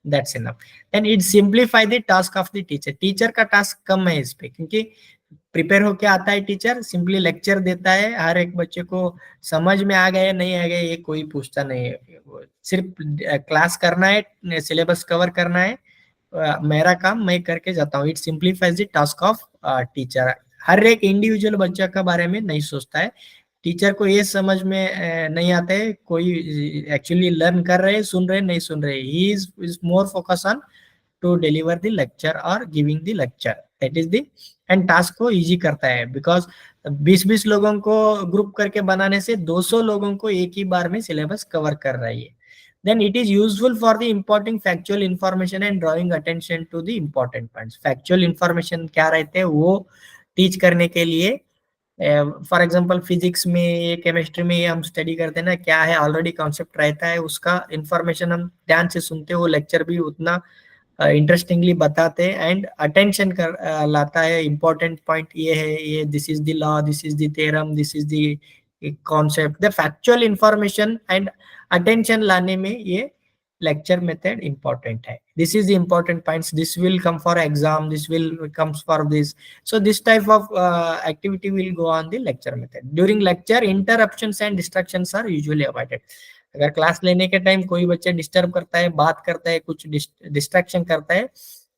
that's enough। then it simplify the task of the teacher का task कम है इस पे, क्योंकि prepare होके आता है teacher, simply lecture देता है, हर एक बच्चे को समझ में आ गया नहीं आ गया ये कोई पूछता नहीं है, सिर्फ क्लास करना है, सिलेबस कवर करना है, मेरा काम मैं करके जाता हूँ। It simplifies the task of teacher. हर एक इंडिविजुअल बच्चा के बारे में नहीं सोचता है, टीचर को ये समझ में नहीं आता है कोई एक्चुअली लर्न कर रहे, सुन रहे नहीं सुन रहे, he is more focus on to deliver the lecture और giving the lecture, that is the, end task को इजी करता है, बिकॉज 20-20 लोगों को ग्रुप करके बनाने से 200 लोगों को एक ही बार में सिलेबस कवर कर रही है। then it is useful for the important factual information and drawing attention to the important points। factual information क्या रहते हैं वो टीच करने के लिए, फॉर एग्जांपल फिजिक्स में, केमिस्ट्री में हम स्टडी करते हैं ना, क्या है ऑलरेडी कॉन्सेप्ट रहता है, उसका इंफॉर्मेशन हम ध्यान से सुनते हो, लेक्चर भी उतना इंटरेस्टिंगली बताते हैं, एंड अटेंशन कर लाता है, इंपॉर्टेंट पॉइंट ये है, ये this is the law, this is the theorem, this is the concept, the factual information and attention लाने में ये लेक्चर मेथड इंपॉर्टेंट है। This is the important points, this will come for exam, this will comes for this, so this type of activity will go on the lecture method। during lecture interruptions and distractions are usually avoided। अगर class लेने के time कोई बच्चा disturb करता है, बात करता है, कुछ डिस्ट्रैक्शन करता है,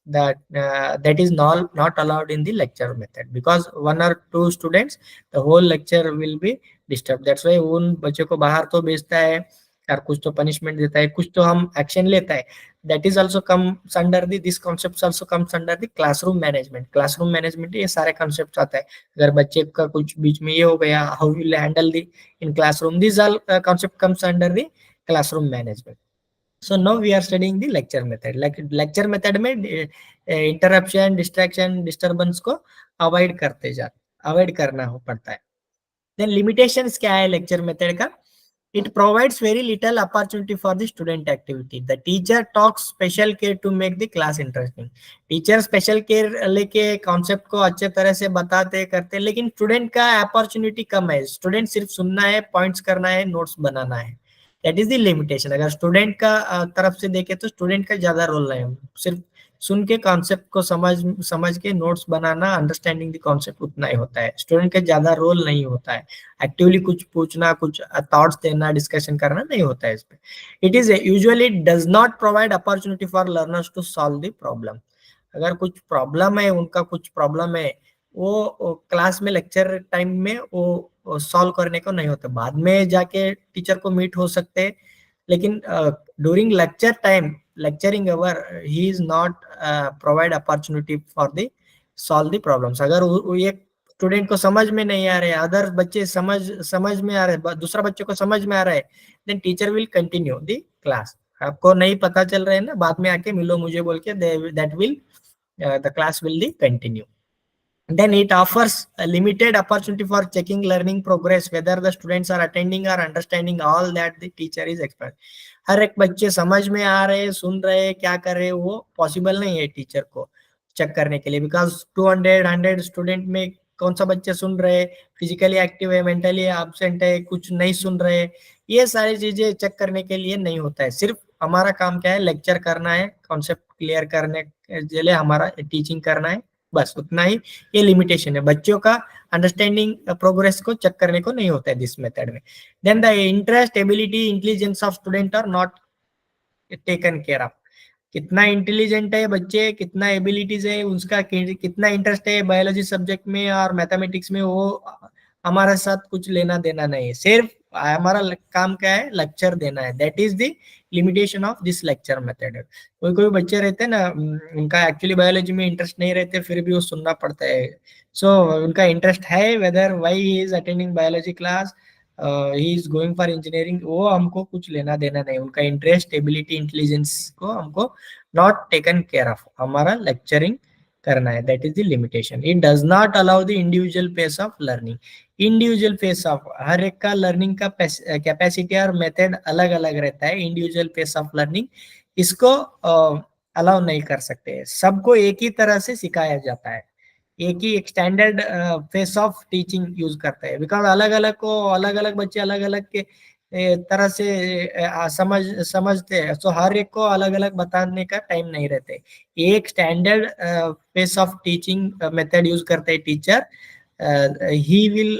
that is not allowed in the lecture method, because one or two students, the whole lecture will be disturbed. That's why उन बच्चों को बाहर तो भेजता है और कुछ तो पनिशमेंट देता है, कुछ तो हम एक्शन लेता है. That is also comes under the, this concepts also comes under the classroom management. Classroom management ये सारे concepts आता है. अगर बच्चे का कुछ बीच में ये हो गया, how will handle the in classroom, these all concept comes under the classroom management. So now we are studying the lecture method. Like lecture method में interruption, distraction, disturbance को avoid करना हो पड़ता है. Then limitations क्या है lecture method का? It provides very little opportunity for the student activity. The teacher talks special care to make the class interesting. Teacher special care लेके concept को अच्छे तरह से बताते करते, लेकिन student का opportunity कम है. Student सिर्फ सुनना है, points करना है, notes बनाना है. That is the limitation. अगर student का तरफ से देखे तो student का ज्यादा रोल है, सिर्फ सुन के कॉन्सेप्ट को समझ के notes banana, understanding the concept उतना ही होता है. स्टूडेंट का ज्यादा रोल नहीं होता है. एक्टिवली कुछ पूछना, कुछ थॉट्स देना, डिस्कशन करना नहीं होता है इसमें. It is usually does not provide opportunity for learners to solve the problem. अगर कुछ प्रॉब्लम है, उनका कुछ प्रॉब्लम है, वो क्लास में लेक्चर टाइम में वो सॉल्व करने को नहीं होता. बाद में जाके टीचर को मीट हो सकते हैं, लेकिन during lecture time, lecturing hour, he is not provide opportunity for the solve the problems. अगर ये स्टूडेंट को समझ में नहीं आ रहे, अदर बच्चे समझ में आ रहे, दूसरा बच्चे को समझ में आ रहा है, then teacher will continue the class. आपको नहीं पता चल रहा है ना, बाद में आके मिलो मुझे बोल के, that will the class will the continue. Then it offers a limited opportunity for checking learning progress, whether the students are attending or understanding all that the teacher is explaining. हर एक बच्चे समझ में आ रहे, सुन रहे, क्या कर रहे, वो पॉसिबल नहीं है टीचर को चेक करने के लिए, बिकॉज 200 स्टूडेंट में कौन सा बच्चे सुन रहे, फिजिकली एक्टिव है, मेंटली एब्सेंट है, कुछ नहीं सुन रहे, ये सारी चीजें चेक करने के लिए नहीं होता है. सिर्फ हमारा काम क्या है, लेक्चर करना है, कॉन्सेप्ट क्लियर करने के लिए हमारा टीचिंग करना है, बस उतना ही. ये लिमिटेशन है, बच्चों का अंडरस्टैंडिंग प्रोग्रेस को चेक करने को नहीं होता है दिस मेथड में. Then the interest, ability, intelligence of student are not taken care of. कितना इंटेलिजेंट है बच्चे, कितना एबिलिटीज है, उसका कितना इंटरेस्ट है बायोलॉजी सब्जेक्ट में और मैथमेटिक्स में, वो हमारे साथ कुछ लेना देना नहीं है. सिर्फ हमारा काम क्या है, लेक्चर देना है. That is the limitation of this lecture method. कोई बच्चे रहते हैं ना, उनका एक्चुअली बायोलॉजी में इंटरेस्ट नहीं रहते, फिर भी वो सुनना पड़ता है. सो उनका इंटरेस्ट है, whether why he is attending biology class, he is going for engineering, वो हमको कुछ लेना देना नहीं. उनका इंटरेस्ट, एबिलिटी, इंटेलिजेंस को हमको नॉट टेकन केयर ऑफ, हमारा लेक्चरिंग करना है. That is the limitation. It does not allow the individual pace of learning. Individual pace of, हर एक का लर्निंग का कैपेसिटी और मेथड अलग अलग रहता है. इंडिविजुअल पेस ऑफ लर्निंग इसको अलाउ नहीं कर सकते. सबको एक ही तरह से सिखाया जाता है, एक ही एक standard face of teaching use करता है, बिकॉज अलग अलग को अलग अलग बच्चे अलग अलग के तरह से समझते हैं. सो हर एक को अलग अलग बताने का टाइम नहीं रहते. एक standard face of teaching method use करते हैं टीचर. ही विल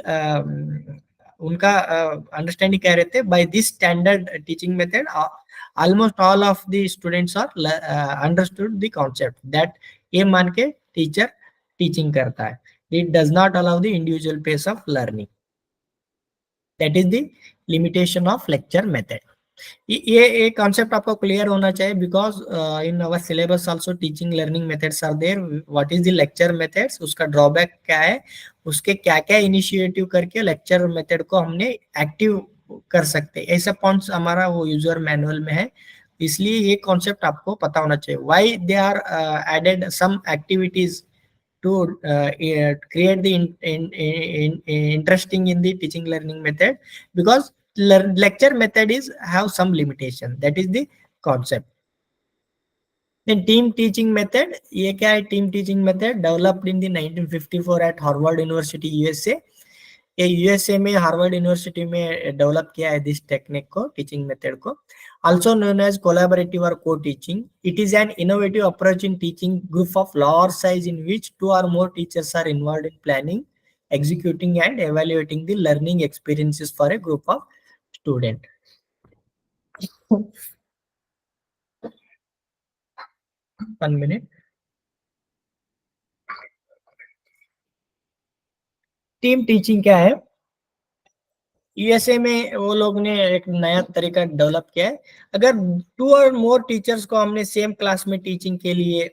उनका अंडरस्टैंडिंग क्या रहते हैं, by this standard teaching method almost all of the students are understood the concept, that ये मान के टीचर टीचिंग करता है. It does not allow the individual pace of learning. That is the limitation of lecture method. ये concept आपको clear होना चाहिए, because in our syllabus also teaching learning methods are there. What is the lecture methods, उसका drawback क्या है, उसके क्या क्या इनिशिएटिव करके लेक्चर मेथड को हमने एक्टिव कर सकते हैं, ऐसा पॉइंट्स हमारा वो यूजर मैनुअल में है. इसलिए ये कॉन्सेप्ट आपको पता होना चाहिए. Why they are added some activities to create the interesting in the teaching learning method, because lecture method is have some limitation. That is the concept. Then team teaching method, ये क्या है, team teaching method developed in the 1954 at Harvard University USA. ये USA में Harvard university में develop किया है this technique को, teaching method को. also known as collaborative or co-teaching. It is an innovative approach in teaching group of large size in which 2 or more teachers are involved in planning, executing and evaluating the learning experiences for a group of students. 1 minute. Team teaching क्या है? USA में वो लोग ने एक नया तरीका develop किया है। अगर 2 और मोर टीचर्स को हमने सेम क्लास में टीचिंग के लिए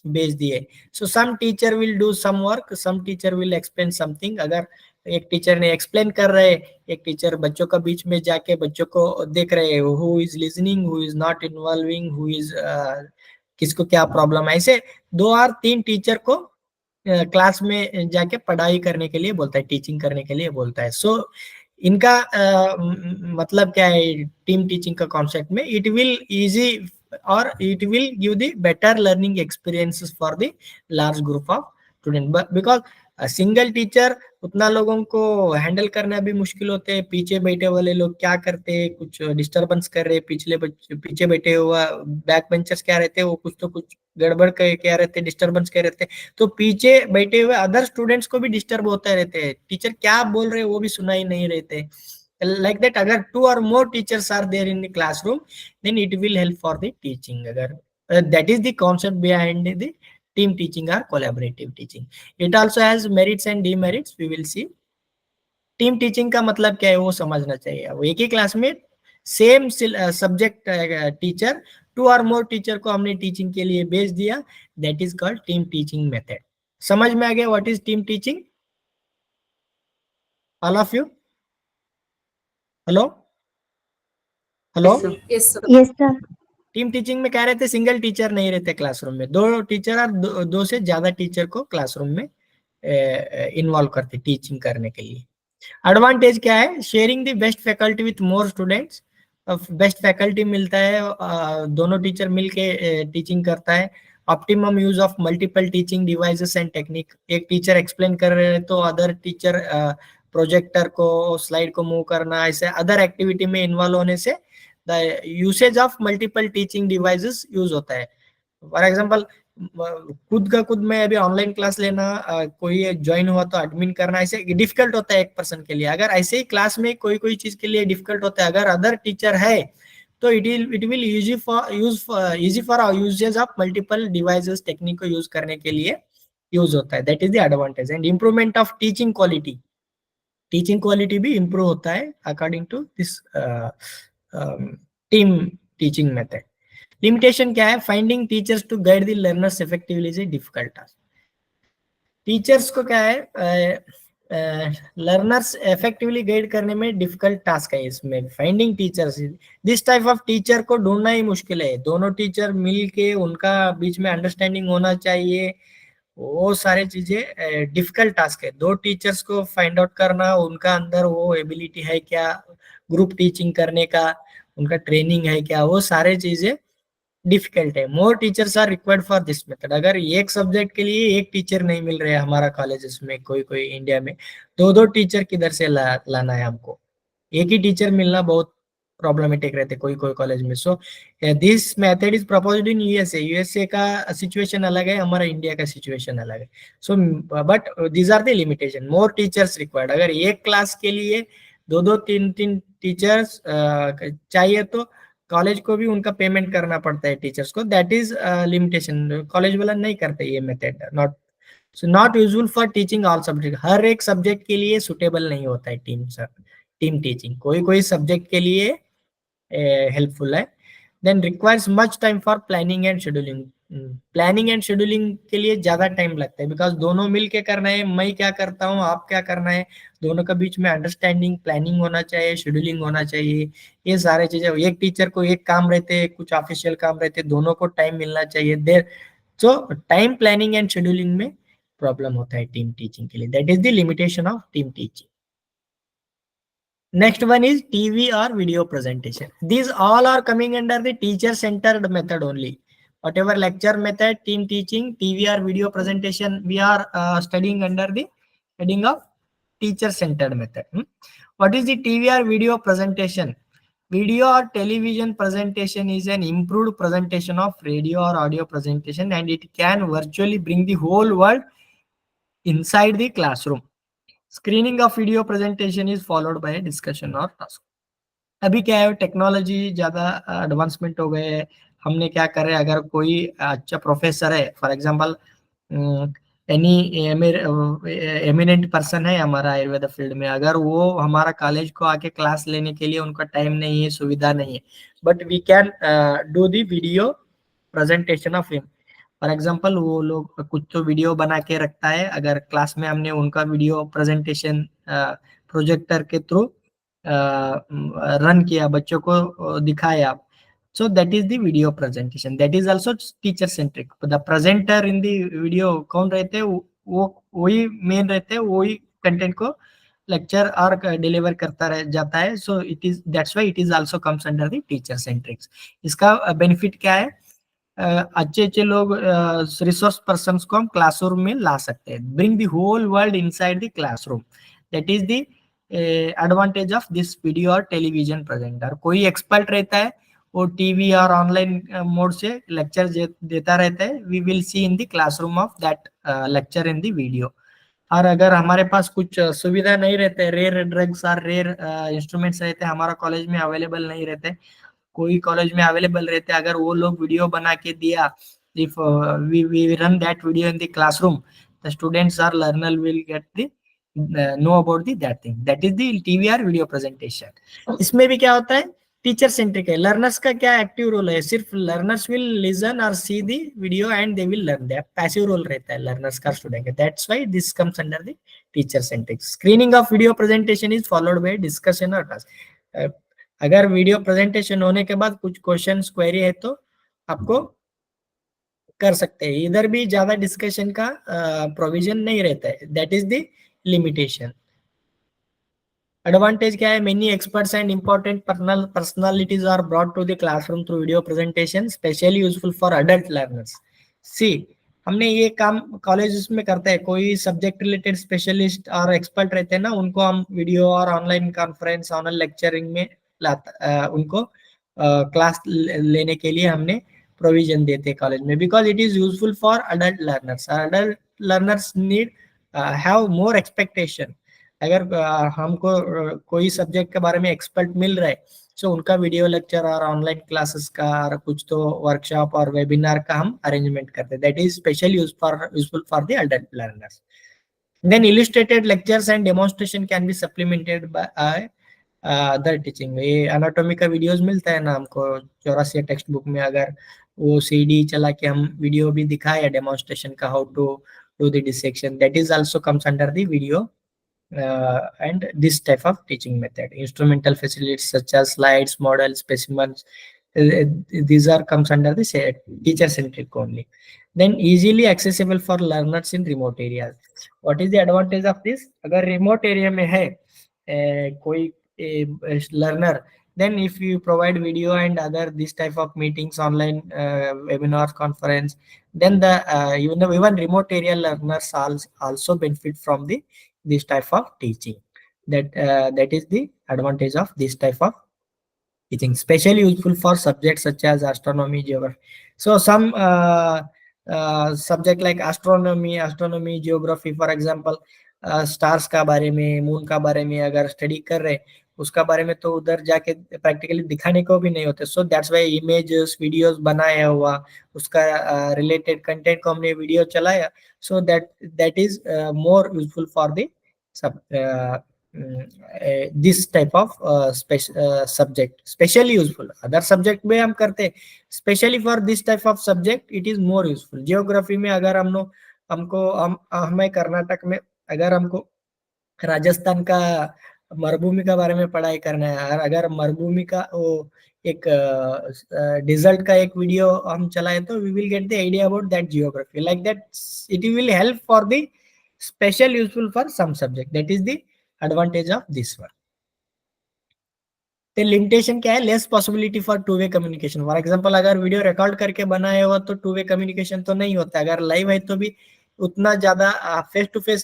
भेज दिए, so some teacher will do some work, some teacher will explain something. अगर एक टीचर ने एक्सप्लेन कर रहे, एक टीचर बच्चों का बीच में जाके बच्चों को देख रहे, who is listening, who is not involving, who is किसको क्या प्रॉब्लम है, ऐसे 2 और 3 टीचर को क्लास में जाके पढ़ाई करने के लिए बोलता है, टीचिंग करने के लिए बोलता है। सो इनका मतलब क्या है टीम टीचिंग का कॉन्सेप्ट में? इट विल इजी और it will give the better learning experiences for the large group of student, because single teacher उतना लोगों को हैंडल करना भी मुश्किल होते हैं। पीछे बैठे वाले लोग क्या करते हैं, कुछ डिस्टरबेंस कर रहे, पीछे बैठे हुआ बैक बेंचर्स क्या रहते हैं, वो कुछ तो कुछ गड़बड़ क्या रहते, डिस्टरबेंस क्या रहते, तो पीछे बैठे हुए अदर स्टूडेंट्स को भी डिस्टर्ब होते रहते हैं। टीचर क्या बोल रहे हैं वो भी सुना ही नहीं रहते। like that, agar 2 or more teachers are there in the classroom, then it will help for the teaching. Agar that is the concept behind the team teaching or collaborative teaching. It also has merits and demerits, we will see. Team teaching का मतलब क्या है वो समझना चाहिए। वो एक ही class में सेम सब्जेक्ट टीचर 2 और मोर टीचर को हमने टीचिंग के लिए भेज दिया, that is called team teaching method. समझ में आ गया what is team teaching? All of you? Hello hello? Yes, sir. Yes, sir. Team teaching में क्या रहते, सिंगल टीचर नहीं रहते क्लासरूम में, 2 टीचर और 2 से ज्यादा टीचर को क्लासरूम में इन्वॉल्व करते टीचिंग करने के लिए। एडवांटेज क्या है? Sharing the best faculty with more students. Best faculty मिलता है, दोनों टीचर मिलके टीचिंग करता है। Optimum use of multiple teaching devices and technique. एक टीचर एक्सप्लेन कर रहे हैं तो अदर टीचर प्रोजेक्टर को, स्लाइड को मूव करना, ऐसे अदर एक्टिविटी में इन्वॉल्व होने से the usage of multiple teaching devices use होता है। फॉर एग्जाम्पल, खुद मैं अभी ऑनलाइन क्लास लेना, कोई ज्वाइन हुआ तो एडमिन करना, ऐसे डिफिकल्ट होता है एक पर्सन के लिए। अगर ऐसे ही क्लास में कोई चीज के लिए डिफिकल्ट होता है, अगर अदर टीचर है तो it will easy for usages of multiple devices, technique को यूज करने के लिए यूज होता है। That is the advantage. And improvement of teaching quality, teaching quality भी इम्प्रूव होता है according to this team teaching method. Limitation क्या है? Finding teachers to guide the learners effectively is a difficult task. Teachers को क्या है, learners effectively guide करने में डिफिकल्ट टास्क है। इसमें finding teachers, this type of teacher को ढूंढना ही मुश्किल है। दोनों टीचर मिल के उनका बीच में अंडरस्टैंडिंग होना चाहिए, वो सारी चीजें डिफिकल्ट टास्क है। 2 टीचर्स को फाइंड आउट करना, उनका अंदर वो एबिलिटी है क्या ग्रुप टीचिंग करने का, उनका ट्रेनिंग है क्या, वो सारे चीजें डिफिकल्ट है। More teachers are required for this method. अगर एक सब्जेक्ट के लिए एक टीचर नहीं मिल रहे हमारा कॉलेजेस में, कोई इंडिया में 2 टीचर किधर से लाना है हमको? एक ही टीचर मिलना बहुत प्रॉब्लमेटिक रहते कोई कॉलेज में। So this method is proposed in USA. USA का सिचुएशन अलग है, हमारा इंडिया का सिचुएशन अलग है। So but these are the limitation. More teachers required. अगर एक क्लास के लिए 2-3 टीचर्स चाहिए तो कॉलेज को भी उनका पेमेंट करना पड़ता है टीचर्स को। That is limitation. कॉलेज वाला नहीं करते ये method. Not useful for teaching all subject. हर एक सब्जेक्ट के लिए सुटेबल नहीं होता है टीम टीचिंग। कोई सब्जेक्ट के लिए हेल्पफुल है। Then requires much time for planning and scheduling. Planning and scheduling के लिए ज्यादा टाइम लगता है, बिकॉज दोनों मिल के करना है। मैं क्या करता हूँ, आप क्या करना है, दोनों के बीच में अंडरस्टैंडिंग, प्लानिंग होना चाहिए, शेड्यूलिंग होना चाहिए। ये सारे चीजें, एक टीचर को एक काम रहते, कुछ ऑफिशियल काम रहते, दोनों को टाइम मिलना चाहिए there. So time planning and scheduling में प्रॉब्लम होता है टीम टीचिंग के लिए। That is the limitation of team teaching. Next one is TV or video presentation. These all are coming under the teacher-centered method only. Whatever lecture method, team teaching, TV or video presentation, we are studying under the heading of teacher-centered method. What is the TV or video presentation? Video or television presentation is an improved presentation of radio or audio presentation, and it can virtually bring the whole world inside the classroom. Screening of video presentation is followed by a discussion or task. अभी क्या है, technology ज्यादा advancement हो गए है। हमने क्या करे, अगर कोई अच्छा प्रोफेसर है, for example any eminent person है हमारा आयुर्वेद फील्ड में, अगर वो हमारा कॉलेज को आके क्लास लेने के लिए उनका टाइम नहीं है, सुविधा नहीं है, but we can do the video presentation of him. For example वो लोग कुछ तो वीडियो बना के रखता है, अगर क्लास में हमने उनका वीडियो प्रेजेंटेशन प्रोजेक्टर के थ्रू रन किया, बच्चों को दिखाया, so that is the video presentation, that is also teacher centric. The presenter in the video कौन रहते हैं, वो वही मेन रहते हैं, वही कंटेंट को लेक्चर और डिलीवर करता रह जाता है, so it is that's why it is also comes under the teacher Centrix. इसका बेनिफिट क्या है, अच्छे अच्छे लोग रिसोर्स पर्सन को हम क्लासरूम में ला सकते हैं, bring the whole world inside the classroom, that is the advantage of this video और टेलीविजन प्रेजेंटर। कोई एक्सपर्ट रहता है, वो टीवी और ऑनलाइन मोड से लेक्चर देता रहता है, we will see in the classroom of that lecture in the video. और अगर हमारे पास कुछ सुविधा नहीं रहते, रेयर ड्रग्स और रेयर इंस्ट्रूमेंट्स रहते हैं हमारा कॉलेज में अवेलेबल नहीं रहते, कोई कॉलेज में अवेलेबल रहते, अगर वो लोग वीडियो बना के दिया, if we run that video in the classroom, the students are learner will get the know about the that thing, that is the TVR video presentation. इसमें भी क्या होता है, टीचर सेंट्रिक है। लर्नर्स का क्या एक्टिव रोल है, सिर्फ लर्नर्स विल लिसन और see the video and they will learn, that passive role रहता है लर्नर्स का स्टूडेंट का, that's why this comes under the teacher centric. Screening of video presentation is followed by discussion और task. अगर video presentation होने के बाद कुछ क्वेश्चंस क्वेरी है तो आपको कर सकते हैं, इधर भी ज्यादा डिस्कशन का प्रोविजन नहीं रहता है, that is the limitation. Advantage क्या है, many experts and important personalities are brought to the classroom through video presentation, specially useful for adult learners. See, हमने ये काम कॉलेज में करते हैं, कोई सब्जेक्ट रिलेटेड स्पेशलिस्ट और एक्सपर्ट रहते हैं ना, उनको हम वीडियो और ऑनलाइन कॉन्फ्रेंस ऑनलाइन लेक्चरिंग में लाता, उनको क्लास लेने के लिए हमने प्रोविजन देते हैं कॉलेज में, because it is useful for adult learners. Adult learners need have more expectation. अगर हमको कोई सब्जेक्ट के बारे में एक्सपर्ट मिल रहा है, सो उनका वीडियो लेक्चर और ऑनलाइन क्लासेस का और कुछ तो वर्कशॉप और वेबिनार का हम अरेंजमेंट करते हैं, that is special useful for the adult learners. Then illustrated lectures and demonstration can be supplemented by other teaching. ये एनाटॉमी का वीडियोस मिलता है ना हमको 84 टेक्स्ट बुक में, अगर वो सीडी चला के हम वीडियो भी दिखाए डेमोन्स्ट्रेशन का, how to do the dissection, that is also comes under the video and this type of teaching method. Instrumental facilities such as slides, models, specimens, these are comes under the teacher centric only. Then easily accessible for learners in remote areas. What is the advantage of this? अगर remote area में है कोई learner, then if you provide video and other this type of meetings, online webinars, conference, then the even remote area learners also benefit from the this type of teaching. That is the advantage of this type of teaching, especially useful for subjects such as astronomy, geography. So some subject like astronomy, geography, for example, stars का बारे में, moon का बारे में अगर study कर रहे, उसका बारे में तो उधर जाके प्रैक्टिकली दिखाने को भी नहीं होते, सो दैट्स व्हाई इमेजेस वीडियोस बनाया हुआ, उसका रिलेटेड कंटेंट को हमने वीडियो चलाया, सो that is more useful for the this type of subject, specially useful. Other subject में हम करते, specially for this type of subject it is more useful. Geography में अगर हमें कर्नाटक में अगर हमको राजस्थान का मरुभूमि का बारे में पढ़ाई करना है, अगर मरुभूमि का वो एक डिजल्ट का एक वीडियो हम चलाए, तो we will get the idea about that geography, like that it will help for the special useful for some subject, that is the advantage of this one. तो लिमिटेशन क्या है, less possibility for two way communication. For example अगर video record करके बनाया हुआ तो to way communication तो नहीं होता, अगर लाइव है तो भी उतना ज्यादा फेस टू फेस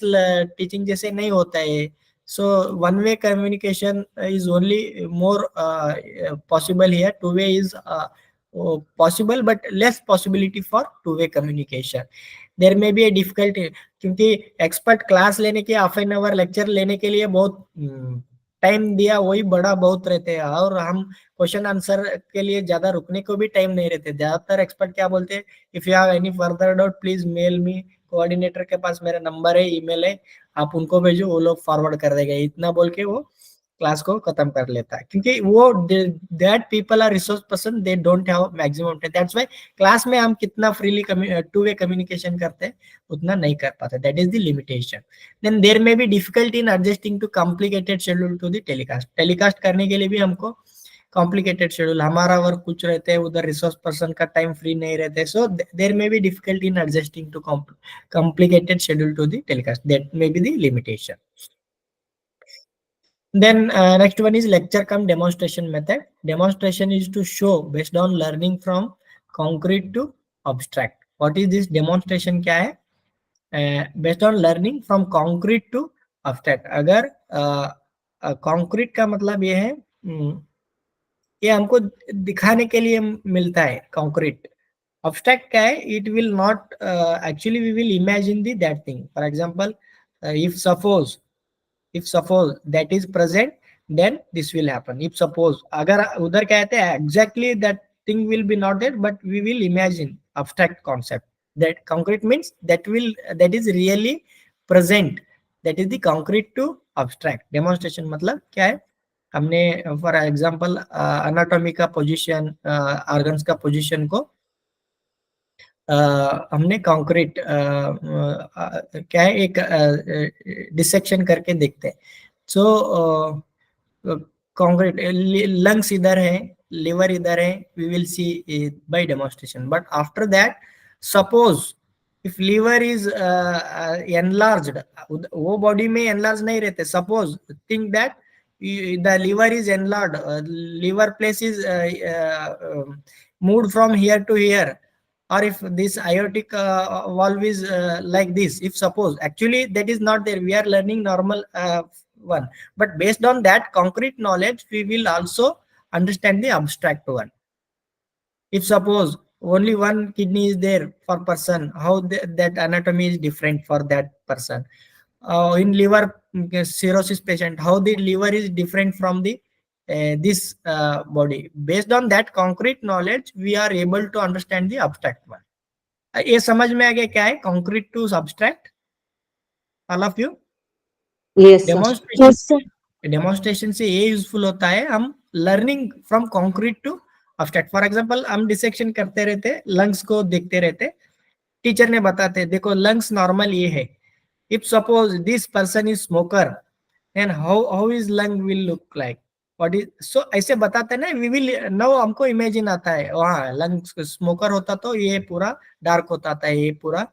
टीचिंग जैसे नहीं होता है, so one way communication is only more possible here, two way is possible but less possibility for two way communication. There में बी ए डिफिकल्टी, क्योंकि एक्सपर्ट क्लास लेने के हाफ एन आवर लेक्चर लेने के लिए बहुत टाइम दिया वही बड़ा बहुत रहते हैं, और हम क्वेश्चन आंसर के लिए ज्यादा रुकने को भी टाइम नहीं रहते। ज्यादातर एक्सपर्ट क्या बोलते हैं, if you have any further doubt please mail me, coordinator के पास मेरा नंबर है, ईमेल है, आप उनको भेजो, वो लोग फॉरवर्ड कर देंगे, इतना बोल के वो क्लास को खत्म कर लेता है। क्योंकि वो that people are resource person, they don't have maximum time, that's why class में हम कितना फ्रीली टू वे कम्युनिकेशन करते हैं उतना नहीं कर पाते, that is the limitation. Then there may be difficulty in adjusting to complicated schedule to the telecast, telecast करने के लिए भी हमको कॉम्प्लिकेटेड शेड्यूल, हमारा वर्क कुछ रहते हैं, उधर रिसोर्स पर्सन का टाइम फ्री नहीं रहते, so there may be difficulty in adjusting to complicated schedule to the telecast, that may be the limitation. Then next one is lecture cum demonstration method. Demonstration is to show based on learning from concrete to abstract. What is this demonstration? क्या है? Based on learning from concrete to abstract. अगर concrete का मतलब ये है, ये हमको दिखाने के लिए मिलता है concrete. Abstract क्या है? It will not actually we will imagine the that thing. For example, if suppose that is present, then this will happen. If suppose अगर उधर कहते हैं exactly that thing will be not there, but we will imagine abstract concept. That concrete means that is really present. That is the concrete to abstract. Demonstration मतलब क्या है? हमने for example anatomy का position, organs का position को हमने concrete क्या है, एक डिसेक्शन करके देखते हैं। सो कंक्रीट लंग्स इधर है, लिवर इधर है, we will see by demonstration. But after that suppose if liver is enlarged, वो बॉडी में एनलार्ज नहीं रहते, suppose think that the liver is enlarged, liver place is moved from here to here, or if this aortic valve is like this, if suppose actually that is not there, we are learning normal one, but based on that concrete knowledge we will also understand the abstract one. If suppose only one kidney is there for person, how that anatomy is different for that person. In liver cirrhosis patient, how the liver is different from the this body. Based on that concrete knowledge we are able to understand the abstract one. ये समझ में आ गया क्या है concrete to abstract? All of you? Yes, sir. Demonstration, demonstration से ये useful होता है, हम learning from concrete to abstract. For example हम डिसेक्शन करते रहते, लंग्स को देखते रहते, टीचर ने बताते देखो लंग्स नॉर्मल ये है, if suppose this person is smoker then how his lung will look like, what is, so ऐसे बताते ना, we will now हमको इमेजिन आता है वहाँ लंग्स स्मोकर होता तो ये पूरा डार्क होता था, ये पूरा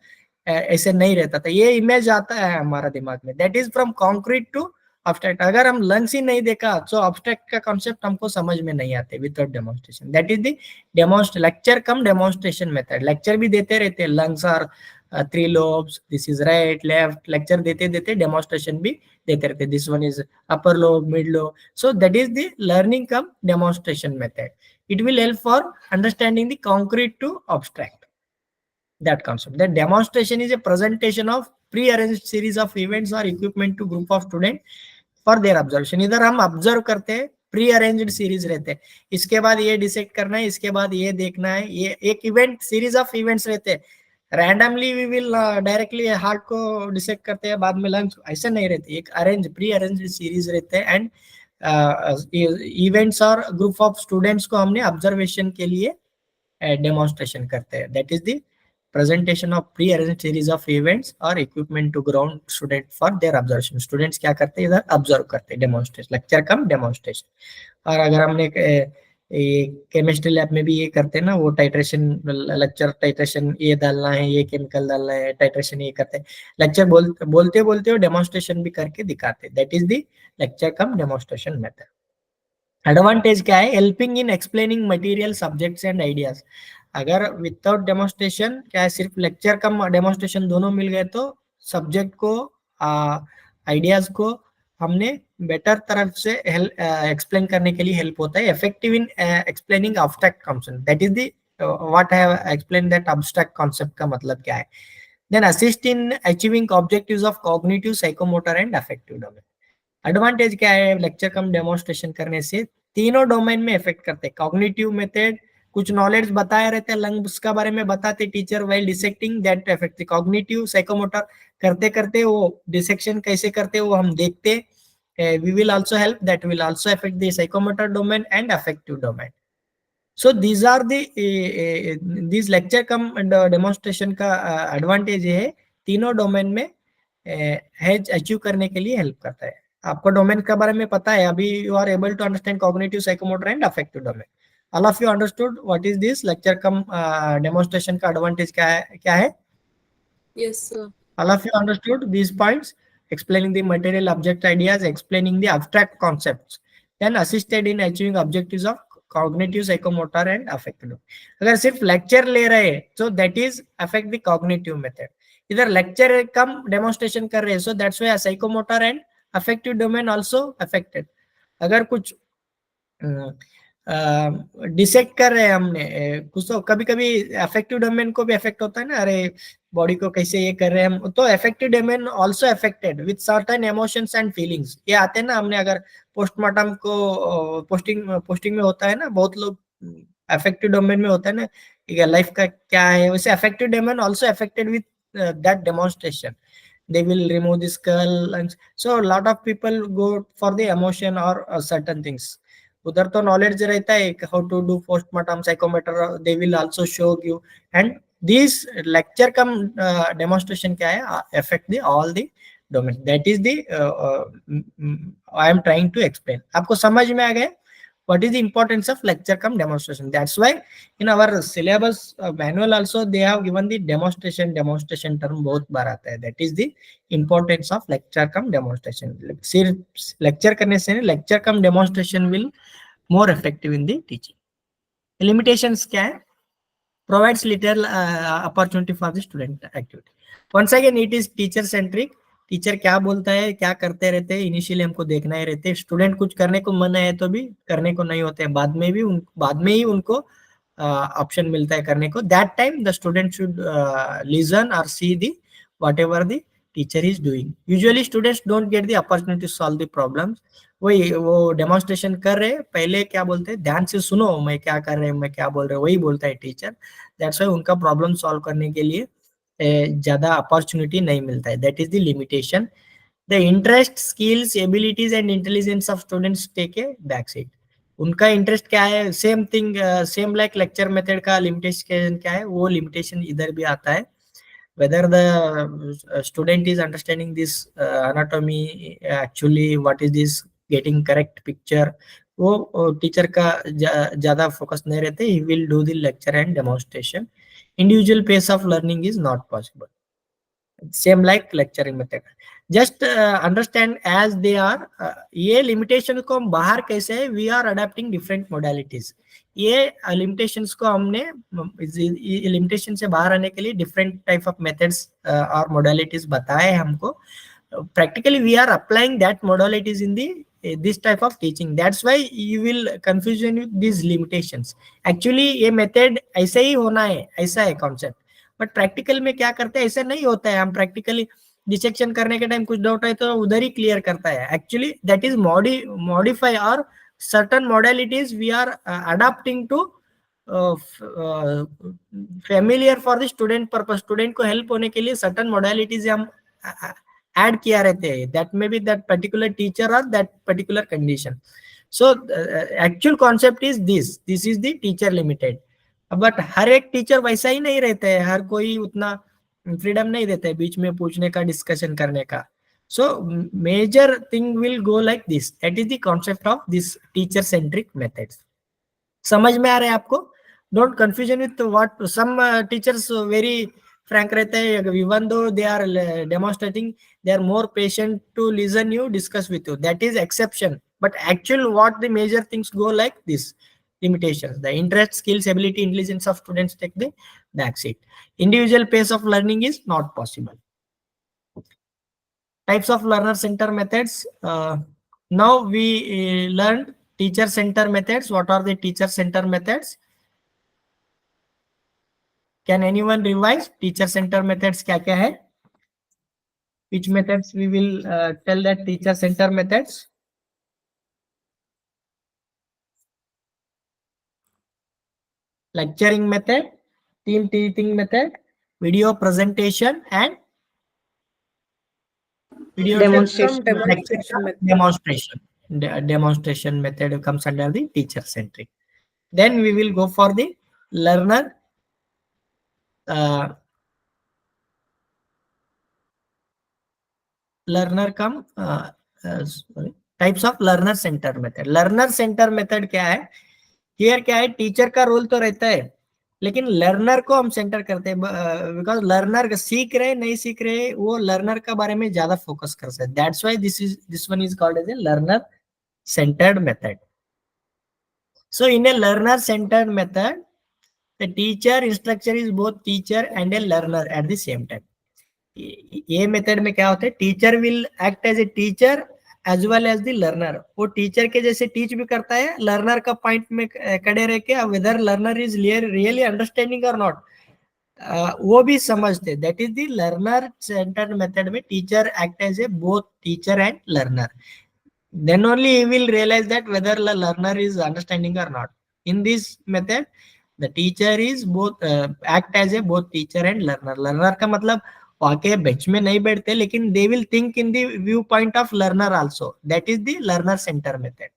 ऐसे नहीं रहता था, ये इमेज आता है हमारा दिमाग में। That is from concrete to abstract. अगर हम लंग्स ही नहीं देखा तो abstract का कॉन्सेप्ट हमको समझ में नहीं आते without demonstration. That is the lecture cum demonstration method. Lecture भी देते रहते, lungs are 3 lobes, this is right left, lecture देते देते डेमोन्स्ट्रेशन भी देते रहते, this one is upper lobe mid lobe. So that is the learning cum demonstration method. It will help for understanding the concrete to abstract, that concept. The demonstration is a presentation of pre-arranged series of events or equipment to group of students for their observation. इधर हम observe करते हैं, pre arranged series रहते हैं, इसके बाद ये decide करना है, इसके बाद ये देखना है, ये एक इवेंट सीरीज ऑफ इवेंट्स रहते हैं। Randomly we will directly heart को डिसाइड करते हैं, बाद में लंग्स, ऐसे नहीं रहते, एक अरेंज प्री अरेंज्ड सीरीज रहते हैं। एंड इवेंट्स और ग्रुप ऑफ स्टूडेंट्स को हमने ऑब्जर्वेशन के लिए डेमोन्स्ट्रेशन करते हैं। That is the presentation of pre-arranged series of events or equipment to ground student for their observation. Students क्या करते हैं, इधर ऑब्जर्व करते हैं, डेमोन्स्ट्रेशन, लेक्चर कम डेमोन्स्ट्रेशन। और अगर हमने ये केमिस्ट्री लैब में भी ये करते हैं ना, वो टाइट्रेशन लेक्चर, टाइट्रेशन ये डालना है, ये केमिकल डालना है, टाइट्रेशन ये करते हैं, लेक्चर बोलते बोलते वो डेमोन्स्ट्रेशन भी करके दिखाते हैं। That is the lecture cum demonstration method. Advantage क्या है, helping in explaining material, subjects and ideas. अगर विदाउट डेमोन्स्ट्रेशन क्या है, सिर्फ लेक्चर कम डेमोन्स्ट्रेशन दोनों मिल गए तो सब्जेक्ट को आइडियाज को हमने बेटर तरफ से एक्सप्लेन करने के लिए हेल्प होता है। Effective in explaining abstract concept, that is the what I have explain that abstract concept का मतलब क्या है। Then assist in achieving objectives of cognitive, psychomotor and affective domain. Advantage क्या है लेक्चर कम डेमोन्स्ट्रेशन करने से? तीनों डोमेन में इफेक्ट करते हैं। कॉग्निटिव मेथड, कुछ नॉलेज बताए रहते हैं, लंग्स का बारे में बताते teacher while dissecting, that effect the cognitive. Psychomotor करते करते वो डिसेक्शन कैसे करते वो हम देखते। We will also help, that will also affect the psychomotor domain and affective domain. So these are the these lecture come demonstration का advantage है, तीनों डोमेन में हैज अचीव करने के लिए हेल्प करता है। आपको डोमेन के बारे में पता है अभी, you are able to understand cognitive, psychomotor and affective domain. All of you understood what is this lecture cum demonstration का एडवांटेज क्या है? Yes, sir. All of you understood these points, explaining the material object ideas, explaining the abstract concepts, then assisted in achieving objectives of cognitive, psychomotor and affective. अगर सिर्फ lecture ले रहे हैं so that is affect the cognitive method. इधर lecture cum demonstration कर रहे हैं so that's why psychomotor and affective domain also affected. अगर कुछ डिसेक्ट कर रहे हैं हमने कुछ, तो कभी कभी अफेक्टिव डोमेन को भी अफेक्ट होता है ना, अरे बॉडी को कैसे ये कर रहे हैं हम, तो affective domain also affected with certain emotions and feelings. ये आते हैं ना, हमने अगर पोस्टमार्टम को पोस्टिंग में होता है ना, बहुत लोग अफेक्टिव डोमेन में होता है ना, लाइफ का क्या है, वैसे affective domain also affected with that demonstration. They will remove the skull, and so a lot of people go for the emotion or certain things. उधर तो नॉलेज रहता है how to do postmortem, psychomotor, they will also show you. And this lecture cum demonstration क्या है, affect the all the domain, that is the I am trying to explain. आपको समझ में आ गया what is the importance of lecture cum demonstration? That's why in our syllabus manual also they have given the demonstration term बहुत बार आता है, that is the importance of lecture cum demonstration. सिर्फ lecture करने से नहीं, lecture cum demonstration will more effective in the teaching. Limitations क्या है? Provides little opportunity for the student activity. Once again it is teacher centric. Teacher क्या बोलता है, क्या करते रहते हैं, इनिशियली हमको देखना ही रहते हैं। स्टूडेंट कुछ करने को मन है तो भी करने को नहीं होते हैं, बाद में ही उनको ऑप्शन मिलता है करने को। That time the student should listen और see the whatever the teacher is doing. Usually students don't get the opportunity to solve the problems. वो डेमोन्स्ट्रेशन कर रहे, पहले क्या बोलते हैं, ध्यान से सुनो मैं क्या कर रहे हैं, मैं क्या बोल रहे, वही बोलता है टीचर। दैट्स व्हाई उनका प्रॉब्लम सॉल्व करने के लिए ज्यादा अपॉर्चुनिटी नहीं मिलता है, that is the limitation. The interest, skills, abilities and intelligence of students take a back seat. उनका इंटरेस्ट क्या है, same thing, same like lecture method का लिमिटेशन क्या है, वो लिमिटेशन इधर भी आता है। Whether the student is understanding this anatomy, actually what is this, getting correct picture, वो टीचर का ज्यादा फोकस नहीं रहते। He will do the lecture and demonstration. Individual pace of learning is not possible. Same like lecturing method. Just understand as they are. ये limitation को हम बाहर कैसे है, we are adapting different modalities. ये limitations को हमने limitation से बाहर आने के लिए different type of methods और modalities बताए हमको। Practically we are applying that modalities in the this type of teaching. That's why you will confusion with these limitations. Actually ये method ऐसा ही होना है, ऐसा है concept, बट प्रैक्टिकल में क्या करते हैं, ऐसा नहीं होता है। हम प्रैक्टिकली डिसेक्शन करने के टाइम कुछ डाउट है तो उधर ही क्लियर करता है। एक्चुअली दैट इज मॉडिफाई और certain modalities we are adopting to familiar for the student purpose. Student को हेल्प होने के लिए सर्टन मॉडलिटीज हम ऐड किया रहते हैं, that may be that particular teacher और that particular condition. So actual concept is this is the teacher limited. But हर एक टीचर वैसा ही नहीं रहता है, हर कोई उतना फ्रीडम नहीं देता है बीच में पूछने का, डिस्कशन करने का। So major thing will go like this, that is the concept of this teacher centric methods. समझ में आ रहा है आपको? Don't confusion with what some teachers very frank रहते हैं, even though they are demonstrating, they are more patient to listen you, discuss with you, that is exception. But actual what the major things go like this limitations, the interest, skills, ability, intelligence of students take the back seat. Individual pace of learning is not possible. Types of learner center methods. Now we learned teacher center methods. What are the teacher center methods? Can anyone revise teacher center methods क्या क्या है? which methods we will tell that teacher center methods. Lecturing method, team teaching method, video presentation, and video Demonstration. demonstration. Demonstration method comes under the teacher centric. Then we will go for the learner types of learner center method. Learner center method क्या है? Here क्या है? Teacher का role तो रहता है, लेकिन learner को हम सेंटर करते हैं, बिकॉज लर्नर सीख रहे नहीं सीख रहे वो लर्नर का बारे में ज्यादा फोकस कर सकते. That's why this one is called as a learner centered method. So in a learner centered method, the teacher instructor is both teacher and a learner at the same time. ये method में क्या होता है? Teacher will act as a teacher as well as the learner. वो teacher के जैसे teach भी करता है, लर्नर का पॉइंट में खड़े रह के whether learner is really understanding और नॉट वो भी समझते. That is the learner centered method में teacher act as a both teacher and learner. Then only he will realize that whether the learner is understanding or not. In this method, the teacher is both act as a both teacher and learner. Learner का मतलब वाके bench में नहीं बैठते, लेकिन they will think in the viewpoint of learner also. That is the learner center method.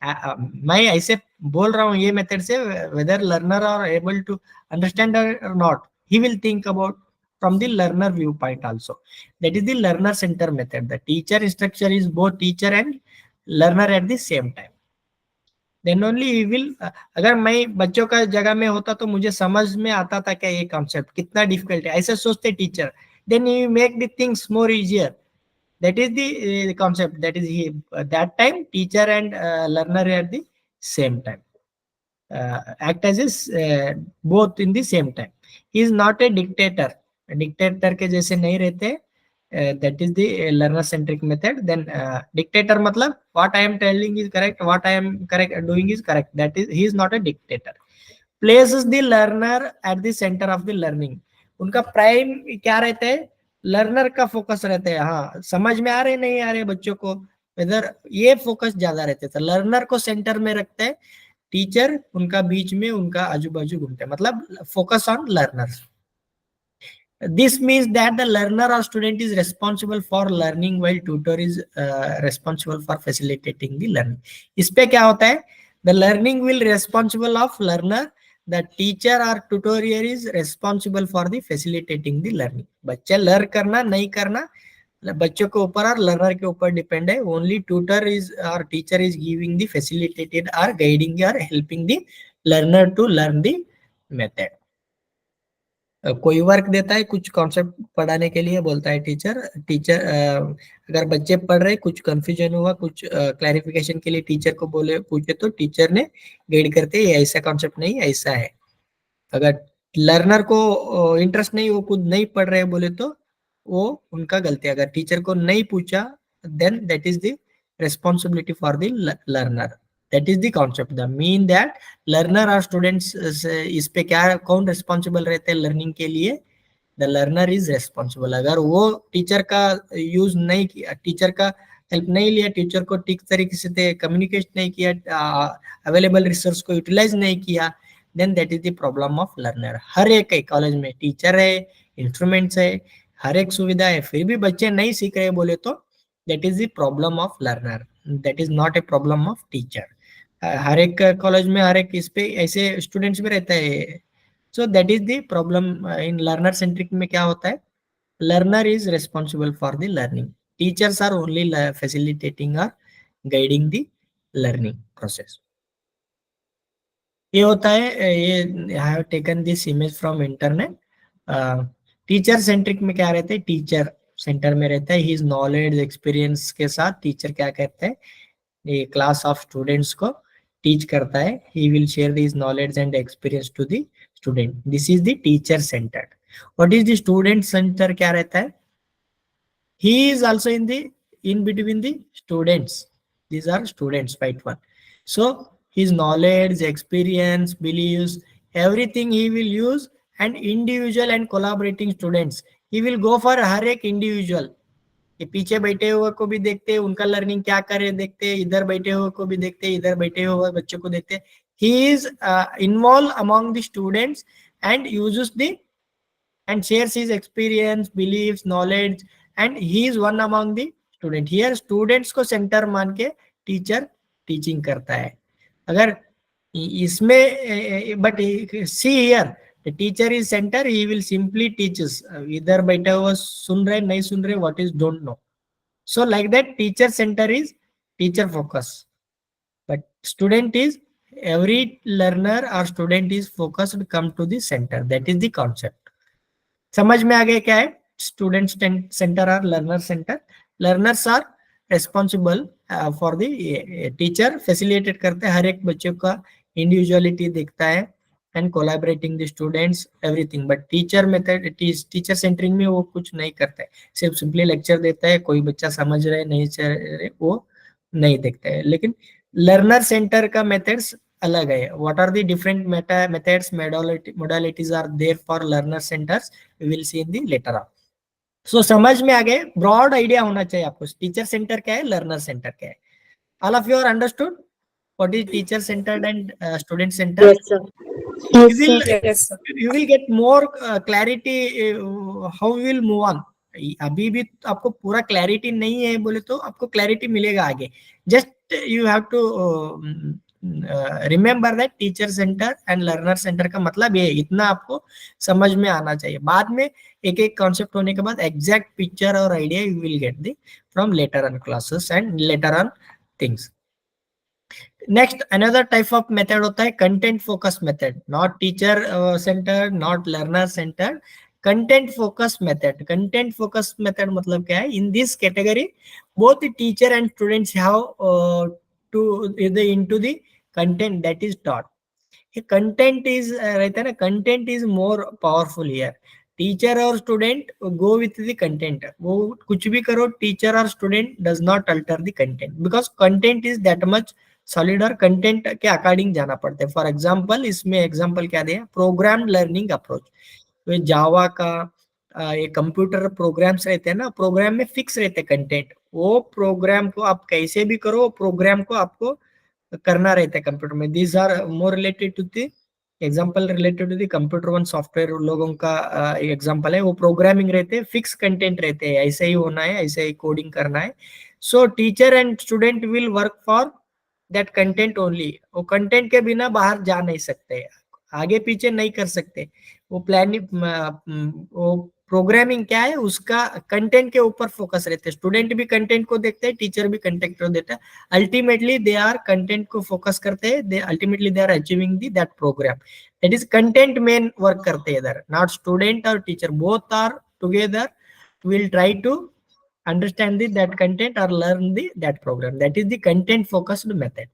मैं ऐसे बोल रहा हूँ ये मेथड से, whether learner are able to understand or not, he will think about from the learner viewpoint also. That is the learner center method. The teacher instructor is both teacher and learner at the same time. Then only he will अगर मैं बच्चों का जगह में होता तो मुझे समझ में आता था क्या ये कॉन्सेप्ट कितना डिफिकल्ट है, ऐसे सोचते teacher. Then he make the things more easier. That is the concept. That is that time teacher and learner at the same time. Act as both in the same time. He is not a dictator. Dictator के जैसे नहीं रहते. That is the learner centric method. Then dictator मतलब what I am telling is correct, what I am doing is correct. That is, he is not a dictator. Places the learner at the center of the learning. उनका prime क्या रहता है? Learner का focus रहता है. हाँ, समझ में आ रहे नहीं आ रहे बच्चों को, वेदर ये फोकस ज्यादा रहता है. लर्नर को सेंटर में रखते हैं, टीचर उनका बीच में उनका आजू बाजू घूमते हैं, मतलब focus on learner. This means that the learner or student is responsible for learning while tutor is responsible for facilitating the learning. इस पे क्या होता है? The learning will responsible of learner. The teacher or tutorial is responsible for the facilitating the learning. बच्चा learn करना नहीं करना बच्चों के ऊपर और लर्नर के ऊपर डिपेंड है. Only tutor is or teacher is giving the facilitated or guiding or helping the learner to learn the method. कोई वर्क देता है कुछ कॉन्सेप्ट पढ़ाने के लिए, बोलता है टीचर अगर बच्चे पढ़ रहे कुछ कंफ्यूजन हुआ कुछ क्लैरिफिकेशन के लिए टीचर को बोले पूछे तो टीचर ने गाइड करते ये ऐसा कॉन्सेप्ट नहीं ऐसा है. अगर लर्नर को इंटरेस्ट नहीं वो खुद नहीं पढ़ रहे बोले तो वो उनका गलती. अगर टीचर को नहीं पूछा then that is the responsibility for the learner. That is the concept. The mean that learner or students इस पे क्या कौन responsible रहते हैं लर्निंग के लिए? The learner is responsible. अगर वो टीचर का यूज नहीं किया, टीचर का हेल्प नहीं लिया, टीचर को ठीक तरीके से कम्युनिकेट नहीं किया, अवेलेबल रिसोर्स को यूटिलाइज नहीं किया, then that is the problem of learner. हर एक कॉलेज में टीचर है, इंस्ट्रूमेंट्स है, हर एक सुविधा है, फिर भी बच्चे नहीं सीख रहे बोले तो that is the problem of learner. That is not a problem of teacher. हर एक कॉलेज में हर एक इस पे ऐसे स्टूडेंट्स भी रहता है. So that is the problem in learner centric में. क्या होता है? Learner is responsible for the learning. Teachers are only facilitating और गाइडिंग द लर्निंग प्रोसेस. ये होता है. ये I have taken this image from internet. Teacher centric में क्या रहता है? टीचर सेंटर में रहता है. हिज नॉलेज एक्सपीरियंस के साथ टीचर क्या कहते हैं? ये क्लास ऑफ स्टूडेंट्स को टीच करता है. He will share this knowledge and experience to the student. This is the teacher centered. What is the student center? क्या रहता है? He is also in between the students. These are students, right one. So his knowledge, experience, beliefs, everything he will use, and individual and collaborating students. He will go for har ek individual. ये पीछे बैठे हुए को भी देखते, उनका learning क्या करे देखते, इधर बैठे हुए को भी देखते, इधर बैठे हुए बच्चों को देखते. He is involved among the students and uses the and shares his experience, beliefs, knowledge, and he is one among the student. Here students को center मान के teacher teaching करता है. अगर इसमें but see here the teacher is center, he will simply teaches. इधर बैठा हुआ सुन रहे नहीं सुन रहे, what is don't know. So like that teacher center is teacher focus, but student is every learner or student is focused come to the center. That is the concept. समझ में आ गया क्या है स्टूडेंट सेंटर और learner center. Learners are responsible for the teacher, facilitate करते हैं, हर एक बच्चे का इंडिविजुअलिटी देखता है and collaborating the students everything. But teacher method teacher centering में वो कुछ नहीं करता है, सिर्फ सिंपली लेक्चर देता है, कोई बच्चा समझ रहे नहीं चल रहे वो नहीं देखता है. लेकिन लर्नर सेंटर का मेथड्स अलग है. What are the different methods, modalities are there for learner centers? We will see in the later on. So समझ में आ गए, broad idea होना चाहिए आपको. टीचर सेंटर क्या है, लर्नर सेंटर क्या है. All of you are understood what is teacher centered and student centered? Yes, sir. Yes, You will, sir. Yes, sir. you will get more clarity how we will move on. अभी भी आपको पूरा clarity नहीं है बोले तो आपको clarity मिलेगा आगे. Just you have to remember that teacher center and learner center का मतलब ये इतना आपको समझ में आना चाहिए. बाद में एक एक कॉन्सेप्ट होने के बाद एग्जैक्ट पिक्चर और idea you will get the from later on classes and later on things. Next another type of method होता है content focus method. Not teacher centre, not learner centre, content focus method. Content focus method मतलब क्या है, in this category both the teacher and students have to either into the content that is taught. Content is रहता है ना, content is more powerful here. Teacher और student go with the content, वो कुछ भी करो, टीचर और student does not alter the content because content is that much solid और कंटेंट के अकॉर्डिंग जाना पड़ता है. फॉर एग्जाम्पल इसमें एग्जाम्पल क्या दिया, प्रोग्राम लर्निंग अप्रोच. जावा का ये कंप्यूटर प्रोग्राम्स रहते हैं ना, प्रोग्राम में फिक्स रहते हैं कंटेंट. वो प्रोग्राम को आप कैसे भी करो, प्रोग्राम को आपको करना रहता है कंप्यूटर में. These are more related to the example related to the computer one software लोगों का एग्जांपल है. वो प्रोग्रामिंग रहते हैं, फिक्स कंटेंट रहते हैं, ऐसे ही होना है, ऐसे ही कोडिंग करना है. सो teacher and student will work for that content only. वो कंटेंट के बिना बाहर जा नहीं सकते, आगे पीछे नहीं कर सकते. वो प्लानिंग, वो प्रोग्रामिंग क्या है उसका कंटेंट के ऊपर फोकस रहते हैं. स्टूडेंट भी कंटेंट को देखते हैं, टीचर भी कंटेंट को देता है. अल्टीमेटली दे आर कंटेंट को फोकस करते हैं, they ultimately they are achieving the that program. That is content main work करते हैं इधर, नॉट स्टूडेंट और teacher, both are together will try to understand that content or learn that program. That is the content focused method.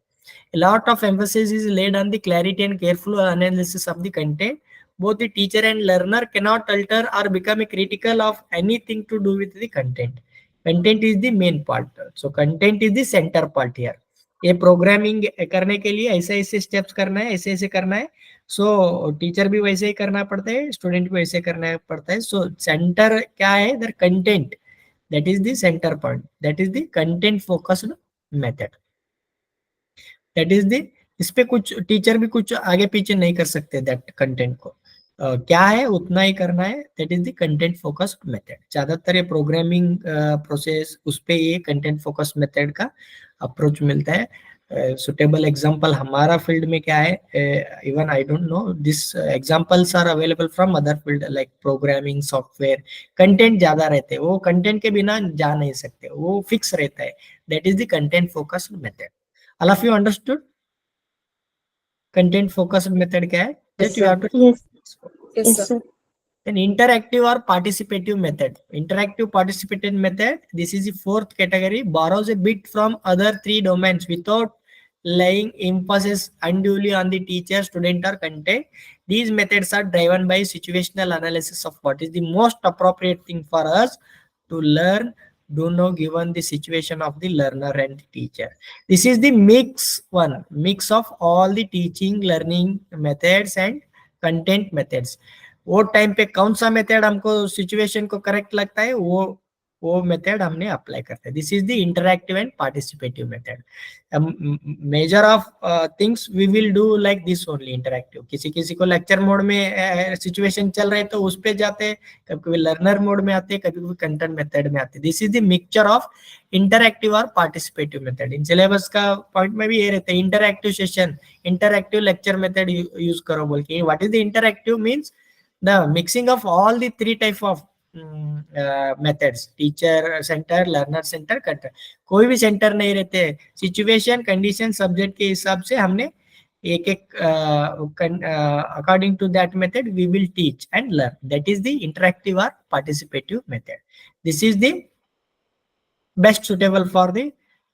A lot of emphasis is laid on the clarity and careful analysis of the content. Both the teacher and learner cannot alter or become critical of anything to do with the content. Content is the main part. So content is the center part here. ये programming करने के लिए ऐसे ऐसे steps करना है, ऐसे ऐसे करना है. सो टीचर भी वैसे ही करना पड़ता है, स्टूडेंट भी वैसे करना पड़ता है. सो सेंटर क्या है इधर, content. That is the center point. That is the content focused method. That is the, इस पे कुछ टीचर भी कुछ आगे पीछे नहीं कर सकते. दैट कंटेंट को क्या है उतना ही करना है. That is the content focused method. ज्यादातर ये प्रोग्रामिंग प्रोसेस उस पे ये कंटेंट फोकस्ड मेथड का अप्रोच मिलता है. सुटेबल एग्जांपल हमारा फील्ड में क्या है, even I don't know, this examples are available from other field like programming software. Content ज्यादा रहते हैं, वो कंटेंट के बिना जा नहीं सकते, वो फिक्स रहता है. That is the content focused method. All of you understood content focused method क्या है? Yes, you have sir. To. Yes, Yes, sir. sir. Then interactive or participative method. Interactive participative method, this is the fourth category, borrows a bit from other three domains without laying emphasis unduly on the teacher, student or content. These methods are driven by situational analysis of what is the most appropriate thing for us to learn, do know given the situation of the learner and the teacher. This is the mix of all the teaching, learning methods and content methods. वो time पे कौन सा method हमको situation को correct लगता है वो वो मेथड हमने अप्लाई करते हैं. This is the interactive and participative method. Major of things we will do like this only interactive. किसी किसी को लेक्चर मोड में सिचुएशन चल रहे तो उस पे जाते हैं, कभी कभी लर्नर मोड में आते हैं, कभी कभी कंटेंट मेथड में आते हैं. This is the mixture of interactive और पार्टिसिपेटिव मेथड. इन सिलेबस का पॉइंट में भी ये रहता है, interactive session, interactive lecture method use करो बोल के. What is the interactive means the mixing of all the three type of methods, teacher center, learner center, content. कोई भी सेंटर नहीं रहते, सिचुएशन कंडीशन सब्जेक्ट के हिसाब से हमने एक एक according to that method we will teach and learn. That is the interactive और participative method. This is the best suitable for the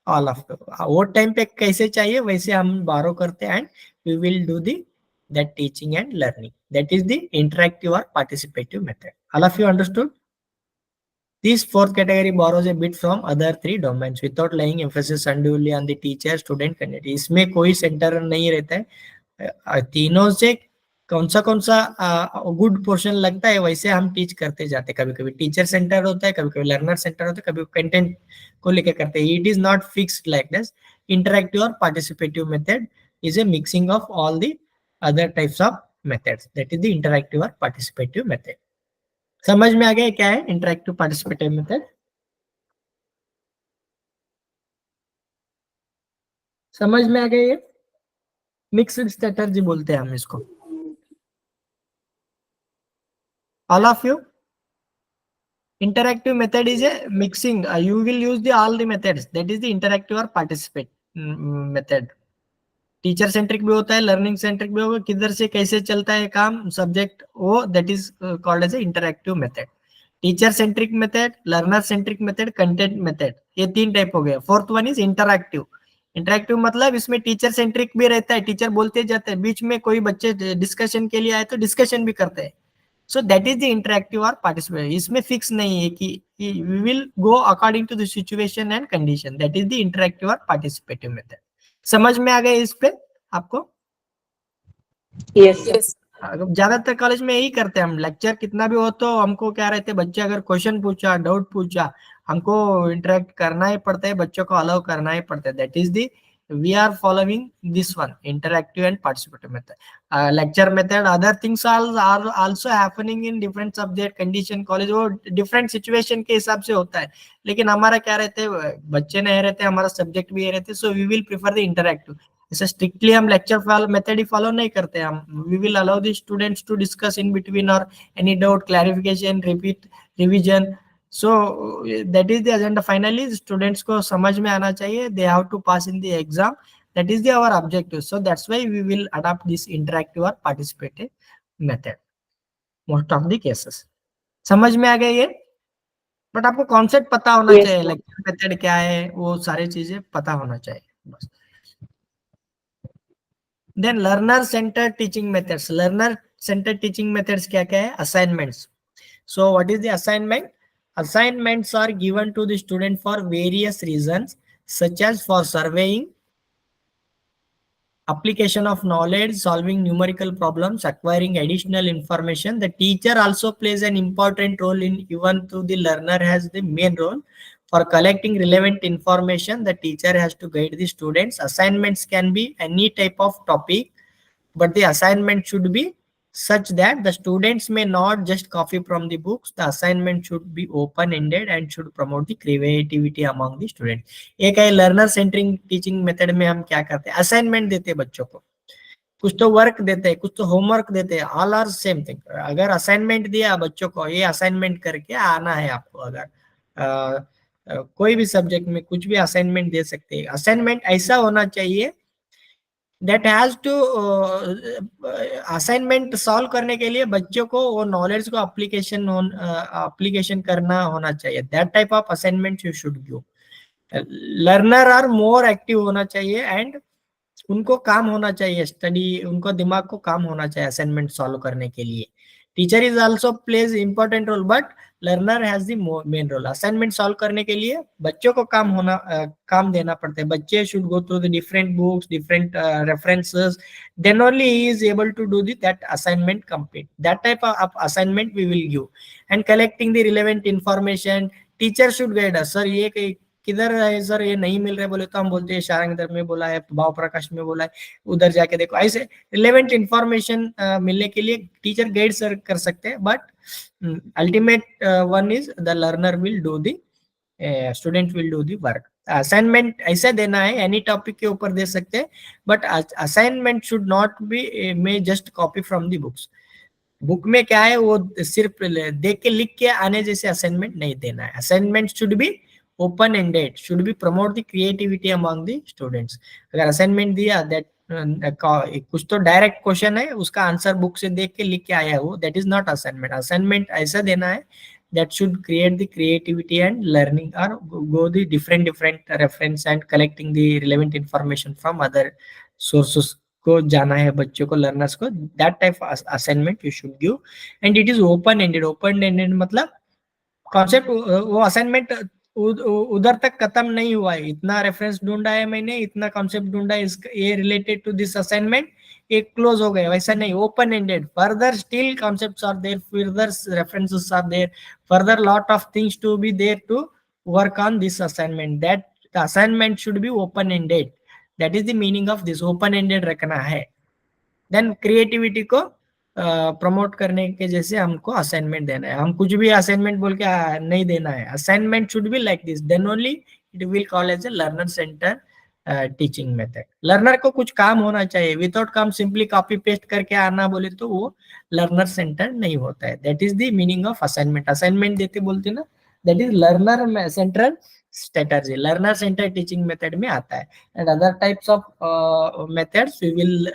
all of. वो टाइम पे कैसे चाहिए वैसे हम बारो करते हैं and we will do the that teaching and learning. That is the interactive or participative method. All of you understood? This fourth category borrows a bit from other three domains without laying emphasis unduly on the teacher student community. इसमें कोई centre नहीं रहता है, तीनों से कौन सा good portion लगता है वैसे हम टीच करते जाते. कभी कभी टीचर सेंटर होता है, कभी कभी लर्नर सेंटर होता है, कभी कंटेंट को लेकर करते हैं. It is not fixed like this. Interactive और participative method is a mixing of all the other types of methods. That is the interactive or participative method. समझ में आ गया क्या है इंटरैक्टिव पार्टिसिपेटिव मेथड? समझ में आ गया? ये मिक्स्ड स्ट्रेटजी बोलते हैं हम इसको. All of you, interactive method is a mixing. You will use the all the methods. That is the interactive or participate method. Teacher centric भी होता है, लर्निंग सेंट्रिक भी होगा, किधर से कैसे चलता है काम सब्जेक्ट, वो that is called as a interactive method. Teacher centric method, learner centric method, content method, ये तीन टाइप हो गया. Fourth one is interactive. Interactive मतलब इसमें टीचर सेंट्रिक भी रहता है, टीचर बोलते जाते हैं, बीच में कोई बच्चे डिस्कशन के लिए आए तो डिस्कशन भी करते हैं. So that is the interactive और पार्टिसिपेट. इसमें फिक्स नहीं है कि we will go according to the situation and condition. That is the interactive और पार्टिसिपेटिव मेथड. समझ में आ गया इस पे आपको? Yes. ज्यादातर कॉलेज में यही करते हैं हम. लेक्चर कितना भी हो तो हमको क्या रहते हैं, बच्चे अगर क्वेश्चन पूछा, डाउट पूछा, हमको इंटरेक्ट करना ही पड़ता है, बच्चों को अलाउ करना ही पड़ता है. That is the we are following this one, interactive and participative method. Lecture method, other things are also happening in different subject, condition, college, वो different situation के हिसाब से होता है. लेकिन हमारा क्या रहते हैं, बच्चे नहीं रहते, हमारा सब्जेक्ट भी रहते, so we will prefer the interactive. ऐसे स्ट्रिक्टली हम लेक्चर मेथड ही फॉलो नहीं करते हम. We will allow the students to discuss in between और any doubt, clarification, repeat, revision. So that is the agenda. Finally students को समझ में आना चाहिए, they have to pass in the exam. That is the our objective. So that's why we will adopt this interactive or participative method most of the cases. समझ में आ गया ये? बट आपको कॉन्सेप्ट पता होना Yes, चाहिए, sir. लेक्चर मेथड क्या है, वो सारी चीजें पता होना चाहिए बस. Then learner centered teaching methods. Learner centered teaching methods क्या क्या है? Assignments. So what is the assignment? Assignments are given to the student for various reasons, such as for surveying, application of knowledge, solving numerical problems, acquiring additional information. The teacher also plays an important role in, even though the learner has the main role. For collecting relevant information, the teacher has to guide the students. Assignments can be any type of topic, but the assignment should be such that the students may not just copy from the books. The assignment should be open-ended and should promote the creativity among the students. एक है learner centering teaching method में हम क्या करते हैं, assignment देते हैं बच्चों को, कुछ तो वर्क देते हैं, कुछ तो होमवर्क देते हैं, ऑल आर सेम थिंग. अगर असाइनमेंट दिया बच्चों को, ये असाइनमेंट करके आना है आपको, अगर कोई भी सब्जेक्ट में कुछ भी असाइनमेंट दे सकते हैं. असाइनमेंट ऐसा होना चाहिए that has to assignment solve करने के लिए बच्चों को वो नॉलेज को एप्लीकेशन करना होना चाहिए. That type of assignment you should give. Learner are more active होना चाहिए एंड उनको काम होना चाहिए, स्टडी, उनको दिमाग को काम होना चाहिए असाइनमेंट सॉल्व करने के लिए. Teacher is also plays important role, but learner has the main role. Assignment solve करने के लिए बच्चों को काम देना पड़ता है. बच्चे should go through the different books, different references, then only he is able to do that assignment complete. That type of assignment we will give. And collecting the relevant information, teacher should guide us. Sir ये किधर है sir, ये नहीं मिल रहा है बोले तो हम बोलते हैं शारंगधर में बोला है, भाव प्रकाश में बोला है, उधर जाके देखो। ऐसे रिलेवेंट इंफॉर्मेशन मिलने के लिए टीचर गाइड सर कर सकते हैं, but ultimate one is the learner will do the, student will do the work. Assignment ऐसा देना है, एनी टॉपिक के ऊपर दे सकते हैं, but assignment should not be may just copy from the books. Book में क्या है वो सिर्फ देख के लिख के आने जैसे असाइनमेंट नहीं देना है। Assignment should be open ended, should be promote the creativity among the students. अगर असाइनमेंट दिया दैट कुछ तो डायरेक्ट क्वेश्चन है, उसका आंसर बुक से देख के लिख के आया हो, that is not assignment. Assignment ऐसा देना है that should create the creativity and learning, or go the different reference and collecting the relevant information from other sources को जाना है बच्चों को, लर्नर्स को। that type of assignment you should give, and it is open ended मतलब concept, वो assignment उधर तक खत्म नहीं हुआ है, इतना रेफरेंस ढूंढा है मैंने, इतना कॉन्सेप्ट ढूंढा है, ये रिलेटेड टू दिस असाइनमेंट, ये क्लोज हो गया, वैसा नहीं, open ended. Further still concepts are there, further references are there, further lot of things to be there to work on this assignment. That the assignment should be open ended, that is the meaning of this, open ended रखना है। Then creativity को promote करने के जैसे हमको assignment देना है, हम कुछ भी असाइनमेंट बोल के नहीं देना है। Assignment should be like this, then only it will call as a learner center teaching method. Learner को कुछ काम होना चाहिए, विदाउट काम सिंपली कॉपी पेस्ट करके आना बोले तो वो लर्नर सेंटर नहीं होता है। That is the meaning of assignment. Assignment देते बोलते ना, that is learner central strategy, learner center teaching method में आता है। And other types of methods we will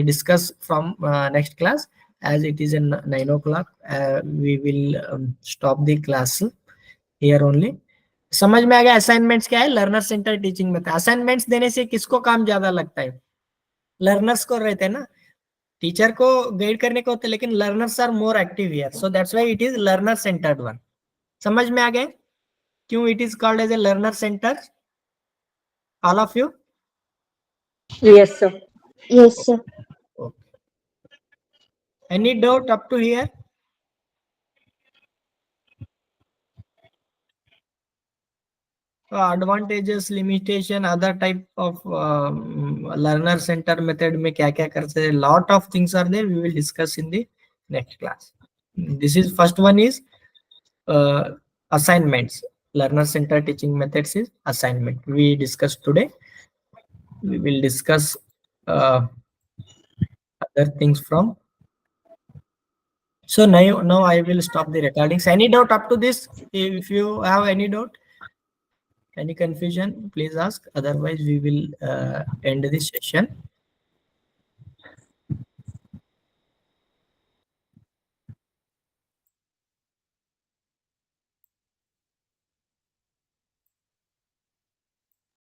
discuss from next class, as it is in 9 o'clock. We will stop the class here only. समझ में आ गया assignments क्या है, learner center teaching में। असाइनमेंट्स देने से किसको काम ज्यादा लगता है, लर्नर्स को रहते हैं ना, टीचर को गाइड करने को होते, लेकिन learners are more active here, so that's why it is learner centered one. समझ में आ गया क्यों it is called as a learner center, all of you? Yes, sir. Yes, sir. Okay. Any doubt up to here? Advantages, limitation, other type of learner center method में क्या क्या करते हैं, lot of things are there, we will discuss in the next class. This is first one is assignments. Learner center teaching methods is assignment we discussed today. We will discuss other things from. So now I will stop the recordings. Any doubt up to this? If you have any doubt, any confusion, please ask. Otherwise, we will end this session.